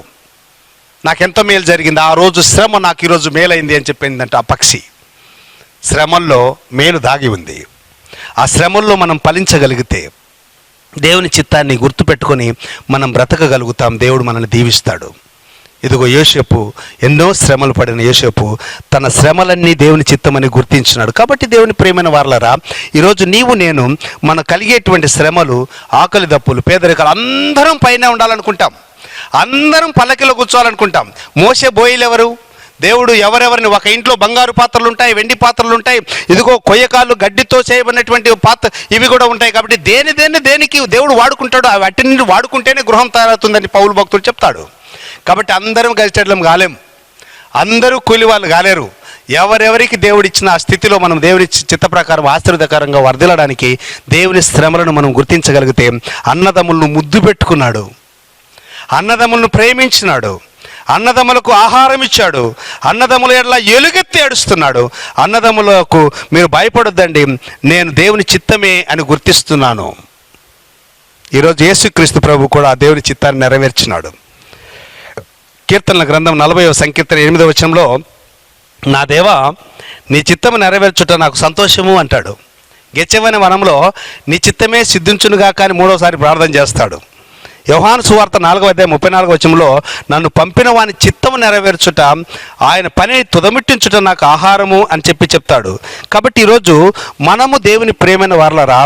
నాకెంత మేలు జరిగింది, ఆ రోజు శ్రమ నాకు ఈరోజు మేలైంది అని చెప్పిందంట ఆ పక్షి. శ్రమల్లో మేలు దాగి ఉంది. ఆ శ్రమల్లో మనం ఫలించగలిగితే దేవుని చిత్తాన్ని గుర్తుపెట్టుకొని మనం బ్రతకగలుగుతాం. దేవుడు మనల్ని దీవిస్తాడు. ఇదిగో యోసేపు, ఎన్నో శ్రమలు పడిన యోసేపు తన శ్రమలన్నీ దేవుని చిత్తమని గుర్తించినాడు. కాబట్టి దేవుని ప్రియమైన వారలారా, ఈరోజు నీవు నేను మన కలిగేటువంటి శ్రమలు, ఆకలి దప్పులు, పేదరికాలు అందరం పైన ఉండాలనుకుంటాం, అందరం పల్లకిలో కూర్చోవాలనుకుంటాం. మోసే బోయిలు ఎవరు? దేవుడు ఎవరెవరిని, ఒక ఇంట్లో బంగారు పాత్రలు ఉంటాయి, వెండి పాత్రలు ఉంటాయి, ఇదిగో కొయ్యకాలు గడ్డితో చేయబడినటువంటి పాత్ర ఇవి కూడా ఉంటాయి. కాబట్టి దేనికి దేవుడు వాడుకుంటాడు, వాటి నుండి వాడుకుంటేనే గృహం తయారవుతుందని పౌలు భక్తుడు చెప్తాడు. కాబట్టి అందరం గజెటర్లం కాలేం, అందరూ కూలి వాళ్ళు కాలేరు. ఎవరెవరికి దేవుడు ఇచ్చిన ఆ స్థితిలో మనం దేవుని చిత్త ప్రకారం ఆశీర్వదకరంగా వర్ధిల్లడానికి దేవుని శ్రమలను మనం గుర్తించగలిగితే, అన్నదమ్ములను ముద్దు పెట్టుకున్నాడు, అన్నదమ్ములను ప్రేమించినాడు, అన్నదమ్ములకు ఆహారం ఇచ్చాడు, అన్నదమ్ముల ఎట్లా ఎలుగెత్తి ఏడుస్తున్నాడు. అన్నదమ్ములకు మీరు భయపడొద్దండి, నేను దేవుని చిత్తమే అని గుర్తిస్తున్నాను. ఈరోజు యేసుక్రీస్తు ప్రభు కూడా ఆ దేవుని చిత్తాన్ని నెరవేర్చినాడు. కీర్తనల గ్రంథం 40వ సంకీర్తన 8వ వచనంలో, నా దేవా నీ చిత్తము నెరవేర్చుట నాకు సంతోషము అంటాడు. గెత్సేమనే వనంలో నీ చిత్తమే సిద్ధించునుగా కానీ 3వసారి ప్రార్థన చేస్తాడు. యోహాను సువార్త 4వ అధ్యాయం 34వ వచనంలో, నన్ను పంపిన వాని చిత్తము నెరవేర్చుట, ఆయన పనిని తుదమిట్టించుట నాకు ఆహారము అని చెప్తాడు. కాబట్టి ఈరోజు మనము దేవుని ప్రియమైన వారలారా,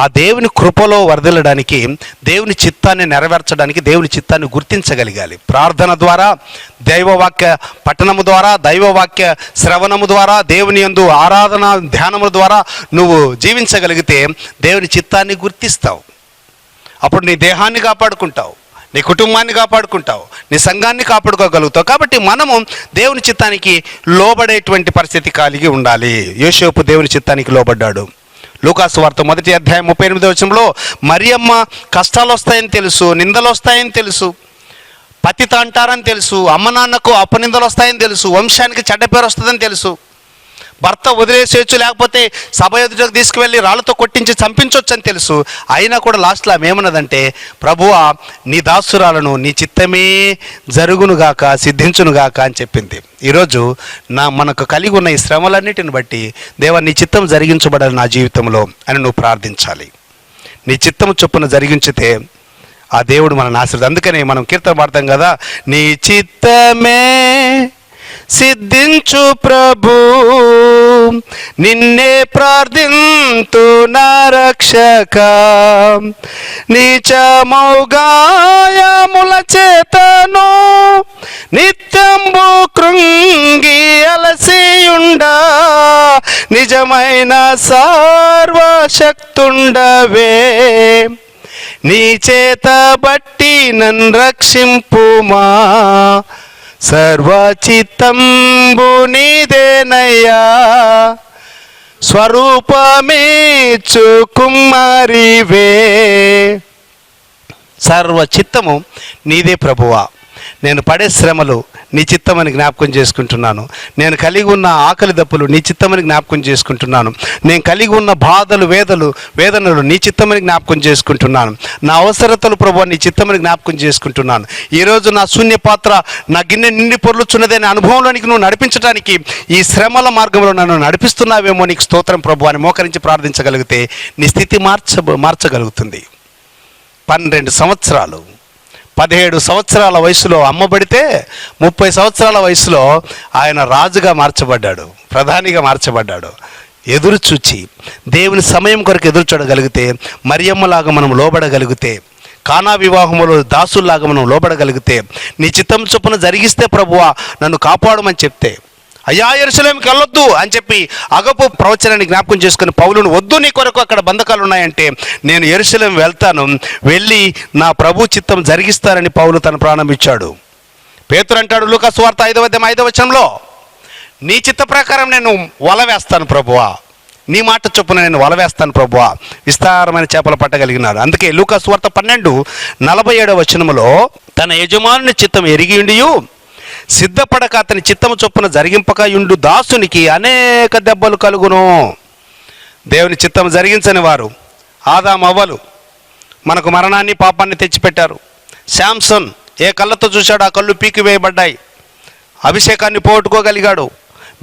ఆ దేవుని కృపలో వర్ధిల్లడానికి, దేవుని చిత్తాన్ని నెరవేర్చడానికి దేవుని చిత్తాన్ని గుర్తించగలిగాలి. ప్రార్థన ద్వారా, దైవవాక్య పఠనము ద్వారా, దైవవాక్య శ్రవణము ద్వారా, దేవుని యందు ఆరాధన ధ్యానముల ద్వారా నువ్వు జీవించగలిగితే దేవుని చిత్తాన్ని గుర్తిస్తావు. అప్పుడు నీ దేహాన్ని కాపాడుకుంటావు, నీ కుటుంబాన్ని కాపాడుకుంటావు, నీ సంఘాన్ని కాపాడుకోగలుగుతావు. కాబట్టి మనము దేవుని చిత్తానికి లోబడేటువంటి పరిస్థితి కలిగి ఉండాలి. యోసేపు దేవుని చిత్తానికి లోబడ్డాడు. లూకాసు వార్త 1వ అధ్యాయం 38వ వచనంలో, మరియమ్మ కష్టాలు వస్తాయని తెలుసు, నిందలు వస్తాయని తెలుసు, పతిత అంటారని తెలుసు, అమ్మ నాన్నకు అపనిందలు వస్తాయని తెలుసు, వంశానికి చెడ్డ పేరు వస్తుందని తెలుసు, భర్త వదిలేసేయచ్చు, లేకపోతే సభ ఎదుటకు తీసుకువెళ్ళి రాళ్ళతో కొట్టించి చంపించవచ్చు అని తెలుసు. అయినా కూడా లాస్ట్లో ఆమె ఏమన్నదంటే, ప్రభువా నీ దాసురాలను నీ చిత్తమే జరుగునుగాక, సిద్ధించునుగాక అని చెప్పింది. ఈరోజు మనకు కలిగి ఉన్న ఈ శ్రమలన్నిటిని బట్టి, దేవా నీ చిత్తం జరిగించబడాలి నా జీవితంలో అని నువ్వు ప్రార్థించాలి. నీ చిత్తము చొప్పున జరిగించితే ఆ దేవుడు మనల్ని ఆశీర్వదిస్తాడు. అందుకని మనం కీర్తన పాడతాం కదా, నీ చిత్తమే సిద్ధించు ప్రభు, నిన్నే ప్రార్థింతు నా రక్షక, నీచమౌగాయముల చేతను నిత్యంబు కృంగి అలసియుండా, నిజమైన సర్వశక్తుండవే, నీ చేత బట్టి నన్ను రక్షింపుమా, సర్వచిత్తంబు నీదేనయ్యా, స్వరూపమేచు కుమారివే. సర్వచిత్తము నీదే ప్రభువా. నేను పడే శ్రమలు నీ చిత్తమని జ్ఞాపకం చేసుకుంటున్నాను. నేను కలిగి ఉన్న ఆకలి దప్పులు నీ చిత్తమని జ్ఞాపకం చేసుకుంటున్నాను. నేను కలిగి ఉన్న బాధలు వేదనలు నీ చిత్తమని జ్ఞాపకం చేసుకుంటున్నాను. నా అవసరతలు ప్రభువా నీ చిత్తమని జ్ఞాపకం చేసుకుంటున్నాను. ఈరోజు నా శూన్య పాత్ర, నా గిన్నె నిండి పొర్లుచున్నదనే అనుభవంలోనికి నువ్వు నడిపించడానికి ఈ శ్రమల మార్గంలో నన్ను నడిపిస్తున్నావేమో, నీకు స్తోత్రం ప్రభువా అని మోకరించి ప్రార్థించగలిగితే నీ స్థితి మార్చగలుగుతుంది. 12 సంవత్సరాలు 17 సంవత్సరాల వయసులో అమ్మబడితే 30 సంవత్సరాల వయసులో ఆయన రాజుగా మార్చబడ్డాడు, ప్రధానిగా మార్చబడ్డాడు. ఎదురు చూచి దేవుని సమయం కొరకు ఎదురు చూడగలిగితే, మరియమ్మలాగా మనం లోబడగలిగితే, కానా వివాహములో దాసుల్లాగా మనం లోబడగలిగితే, నీ చిత్తం చొప్పున జరిగిస్తే ప్రభువా నన్ను కాపాడమని చెప్తే, అయ్యా యెరూషలేముకి వెళ్ళొద్దు అని చెప్పి అగపు ప్రవచనాన్ని జ్ఞాపకం చేసుకుని పౌలును, వద్దు నీ కొరకు అక్కడ బంధకాలు ఉన్నాయంటే, నేను యెరూషలేము వెళ్తాను, వెళ్ళి నా ప్రభు చిత్తం జరిగిస్తారని పౌలు తన ప్రాణం ఇచ్చాడు. పేతురు అంటాడు లూకాసు వార్త 5వ అధ్యాయం 5వ వచనంలో, నీ చిత్త ప్రకారం నేను వల వేస్తాను ప్రభువా, నీ మాట చొప్పున నేను వల వేస్తాను ప్రభువా. విస్తారమైన చేపలు పట్టగలిగినాడు. అందుకే లూకా సువార్త 12:47 తన యజమానుని చిత్తం ఎరిగియుండియు సిద్ధపడక అతని చిత్తము చొప్పున జరిగింపక యుండు దాసునికి అనేక దెబ్బలు కలుగును. దేవుని చిత్తం జరిగించని వారు ఆదాము అవ్వలు మనకు మరణాన్ని పాపాన్ని తెచ్చిపెట్టారు. శాంసన్ ఏ కళ్ళతో చూశాడు ఆ కళ్ళు పీకివేయబడ్డాయి, అభిషేకాన్ని పోగొట్టుకోగలిగాడు.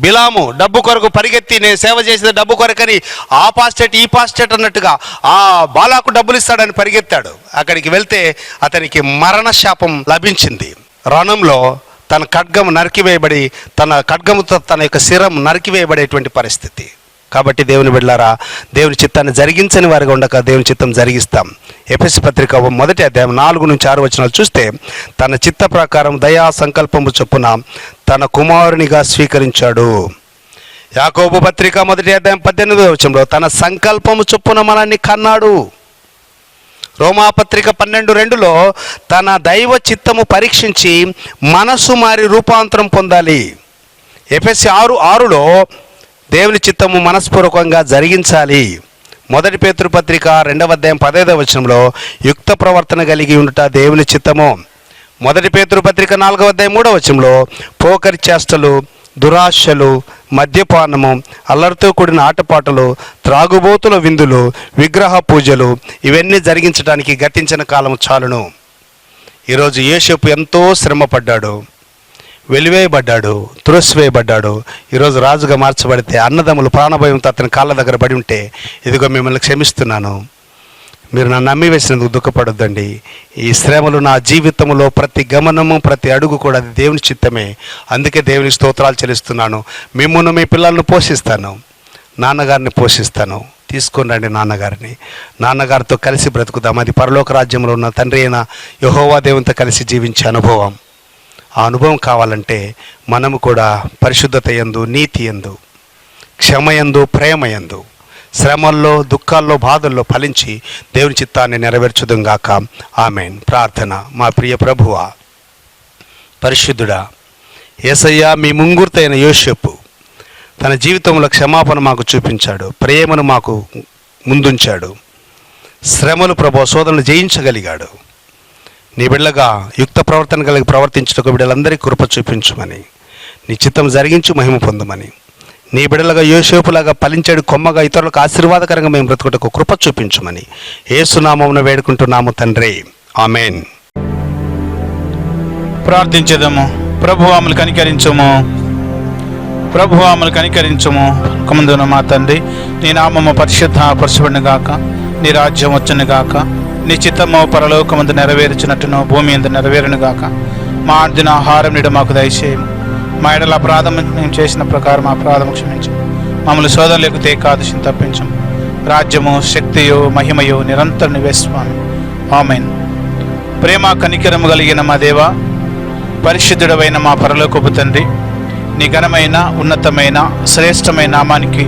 బిలాము డబ్బు కొరకు పరిగెత్తి నేను సేవ చేసిన డబ్బు కొరకని ఆ పాస్టేట్ ఈ పాస్టేట్ అన్నట్టుగా ఆ బాలాకు డబ్బులు ఇస్తాడని పరిగెత్తాడు. అక్కడికి వెళ్తే అతనికి మరణ శాపం లభించింది. రణంలో తన ఖడ్గము నరికివేయబడి తన ఖడ్గముతో తన యొక్క శిరం నరికివేయబడేటువంటి పరిస్థితి. కాబట్టి దేవుని బిడ్డలారా, దేవుని చిత్తాన్ని జరిగించని వారిగా ఉండక దేవుని చిత్తం జరిగిస్తాం. ఎఫెసీ పత్రిక 1 4-6 చూస్తే తన చిత్త ప్రకారం దయా సంకల్పము చొప్పున తన కుమారునిగా స్వీకరించాడు. యాకోబు పత్రిక 1 తన సంకల్పము చొప్పున మనల్ని కన్నాడు. రోమాపత్రిక 12:2 తన దైవ చిత్తము పరీక్షించి మనసు మారి రూపాంతరం పొందాలి. ఎఫెసీ 6:6 దేవుని చిత్తము మనస్పూర్వకంగా జరిగించాలి. 1 పేతురు పత్రిక 2:15 యుక్త ప్రవర్తన కలిగి ఉండుట దేవుని చిత్తము. 1 పేతురు పత్రిక 4:3 పోకరి చేష్టలు, దురాశలు, మద్యపానము, అల్లరితో కూడిన ఆటపాటలు, త్రాగుబోతుల విందులు, విగ్రహ పూజలు ఇవన్నీ జరిగించడానికి గతించిన కాలం చాలును. ఈరోజు యోసేపు ఎంతో శ్రమపడ్డాడు, వెలివేయబడ్డాడు, త్రోసివేయబడ్డాడు. ఈరోజు రాజుగా మార్చబడితే అన్నదమ్ములు ప్రాణభయంతో అతని కాళ్ళ దగ్గర పడి ఉంటే, ఇదిగో మిమ్మల్ని క్షమిస్తున్నాను, మీరు నన్ను నమ్మి వేసినందుకు దుఃఖపడొద్దండి. ఈ శ్రమలు నా జీవితంలో ప్రతి గమనము ప్రతి అడుగు కూడా అది దేవుని చిత్తమే. అందుకే దేవుని స్తోత్రాలు చెల్లిస్తున్నాను. మిమ్మల్ని మీ పిల్లలను పోషిస్తాను, నాన్నగారిని పోషిస్తాను. తీసుకొని రండి నాన్నగారితో కలిసి బ్రతుకుదాం. అది పరలోక రాజ్యంలో ఉన్న తండ్రి అయిన యెహోవా దేవునితో కలిసి జీవించే అనుభవం. ఆ అనుభవం కావాలంటే మనము కూడా పరిశుద్ధత యందు, నీతి యందు, క్షమయందు, ప్రేమయందు, శ్రమల్లో, దుఃఖాల్లో, బాధల్లో ఫలించి దేవుని చిత్తాన్ని నెరవేర్చుదుగాక. ఆమేన్. ప్రార్థన. మా ప్రియ ప్రభువా, పరిశుద్ధుడా, యేసయ్యా, మీ ముంగుర్తైన యోసేపు తన జీవితంలో క్షమాపణ మాకు చూపించాడు, ప్రేమను మాకు ముందుంచాడు, శ్రమలు ప్రభు శోధనలు జయించగలిగాడు. నీ బిడ్డగా యుక్త ప్రవర్తన కలిగి ప్రవర్తించుటకు బిడ్డలందరికీ కృప చూపించమని, నీ చిత్తం జరిగించి మహిమ పొందమని, నీ బిడ్డలుగా యోసేపులాగా ఫలించాడు కొమ్మగా ఇతరులకు ఆశీర్వాదకరంగా మేము బ్రతుకుటకు కృప చూపించమని యేసు నామమున వేడుకుంటున్నాము తండ్రి. ఆమేన్. ప్రార్థించేదము. ప్రభువా మమ్మల్ని కనికరించుము, ప్రభువా మమ్మల్ని కనికరించుము. కమందున మా తండ్రి, నీ నామము పరిశుద్ధపరచబడును గాక, నీ రాజ్యం వచ్చును గాక, నీ చిత్తము పరలోకమందు నెరవేర్చినట్టును భూమి యందు నెరవేరును గాక. మా ఆర్దిన ఆహారం నీడు మాకు దయచేయము. మా ఎడల అపరాధం మేము చేసిన ప్రకారం మా అపరాధము క్షమించు. మమ్మల్ని శోధనలకు తేకాదశిని తప్పించము. రాజ్యము, శక్తియు, మహిమయు నిరంతరం నివేస్వామి. ఆమేన్. ప్రేమ కనికరము కలిగిన మా దేవ, పరిశుద్ధుడవైన మా పరలోకపు తండ్రి, నీ ఘనమైన, ఉన్నతమైన, శ్రేష్టమైన నామానికి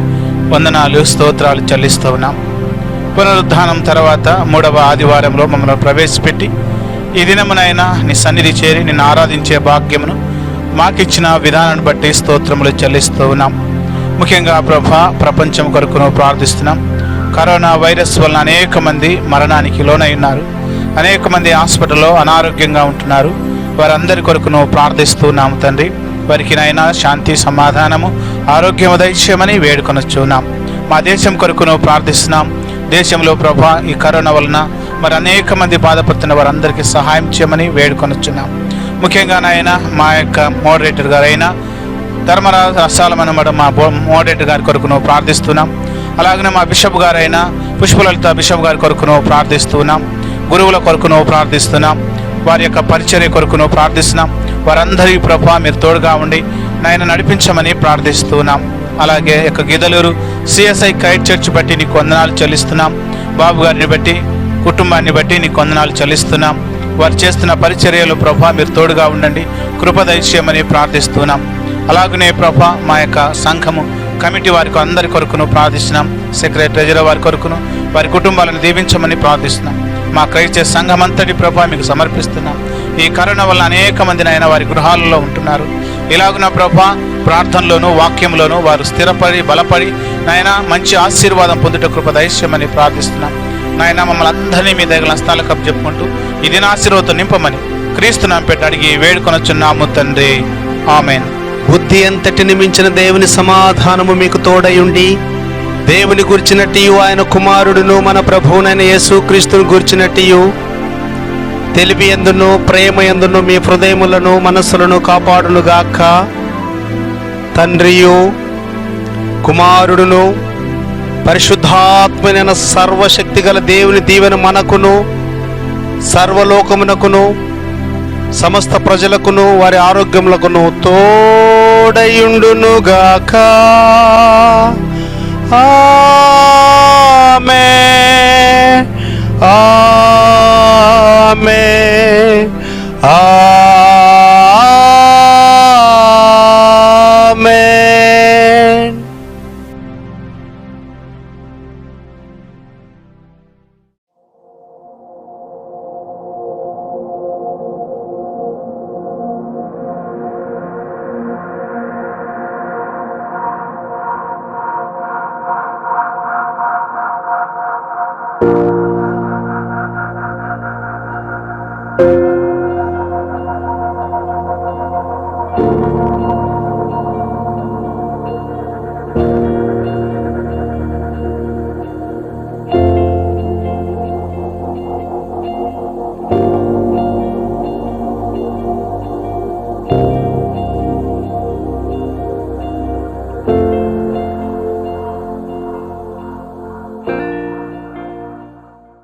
వందనాలు, స్తోత్రాలు చెల్లిస్తూ ఉన్నాం. పునరుద్ధానం తర్వాత 3వ ఆదివారంలో మమ్మల్ని ప్రవేశపెట్టి ఈ దినమునైనా నీ సన్నిధి చేరి నిన్ను ఆరాధించే భాగ్యమును మాకిచ్చిన విధానాన్ని బట్టి స్తోత్రములు చెల్లిస్తూ ఉన్నాం. ముఖ్యంగా ప్రపంచం కొరకును ప్రార్థిస్తున్నాం. కరోనా వైరస్ వలన అనేక మంది మరణానికి లోనై ఉన్నారు, అనేక మంది హాస్పిటల్లో అనారోగ్యంగా ఉంటున్నారు. వారందరి కొరకును ప్రార్థిస్తున్నాము తండ్రి. వారికి నైనా శాంతి, సమాధానము, ఆరోగ్యము దయచేయమని వేడుకొనొచ్చున్నాం. మా దేశం కొరకును ప్రార్థిస్తున్నాం. దేశంలో ప్రభా ఈ కరోనా వలన మరి అనేక మంది బాధపడుతున్న వారందరికీ సహాయం చేయమని వేడుకొనొచ్చున్నాం. ముఖ్యంగా నాయన మా యొక్క మోడరేటర్ గారైన ధర్మరాజు రసాలమన మా మోడరేటర్ గారి కొరకును ప్రార్థిస్తున్నాం. అలాగనే మా బిషప్ గారైన పుష్పలలిత బిషప్ గారి కొరకును ప్రార్థిస్తున్నాం. గురువుల కొరకును ప్రార్థిస్తున్నాం. వారి యొక్క పరిచర్య కొరకును ప్రార్థిస్తున్నాం. వారందరి ప్రభా మీరు తోడుగా ఉండి నాయన నడిపించమని ప్రార్థిస్తున్నాం. అలాగే యొక్క గిదలూరు సిఎస్ఐ క్రైస్ట్ చర్చ్ బట్టి నీకు వందనాలు చెల్లిస్తున్నాం. బాబు గారిని బట్టి, కుటుంబాన్ని బట్టి నీకు వందనాలు చెల్లిస్తున్నాం. వారు చేస్తున్న పరిచర్యలు ప్రభా మీరు తోడుగా ఉండండి, కృప దయచేయమని ప్రార్థిస్తున్నాం. అలాగనే ప్రభా మా యొక్క సంఘము కమిటీ వారికి అందరి కొరకును ప్రార్థిస్తున్నాం. సెక్రటరీ ట్రెజరర్ వారి కొరకును వారి కుటుంబాలను దీవించమని ప్రార్థిస్తున్నాం. మా క్రైస్తవ సంఘం అంతటి ప్రభా మీకు సమర్పిస్తున్నాం. ఈ కరోనా వల్ల అనేక మంది నాయన వారి గృహాలలో ఉంటున్నారు. ఇలాగున ప్రభా ప్రార్థనలోను వాక్యంలోను వారు స్థిరపడి బలపడి నాయన మంచి ఆశీర్వాదం పొందుట కృప దయచేయమని ప్రార్థిస్తున్నాం. నాయన మమ్మల్ని అందరినీ మీ దగ్గర హస్తాలకు అప్పచెప్పుకుంటూ ఈ దిన ఆశీర్వాదం నింపమని క్రీస్తు నామమున పెట్టి అడిగి వేడుకొనొచ్చున్నాము తండ్రి. ఆమేన్. బుద్ధి అంతటిని మించిన దేవుని సమాధానము మీకు తోడయుండి, దేవుని గుర్చినట్టియు ఆయన కుమారుడును మన ప్రభువునైన యేసుక్రీస్తును గుర్చినట్టియు తెలివి ఎందును ప్రేమ ఎందును మీ హృదయములను మనస్సులను కాపాడునుగాక. తండ్రియు కుమారుడును పరిశుద్ధాత్మైన సర్వశక్తి గల దేవుని దీవెన మనకును సర్వలోకమునకును సమస్త ప్రజలకును వారి ఆరోగ్యములకును తోడయుండునుగాక. ఆమేన్. ఆమేన్.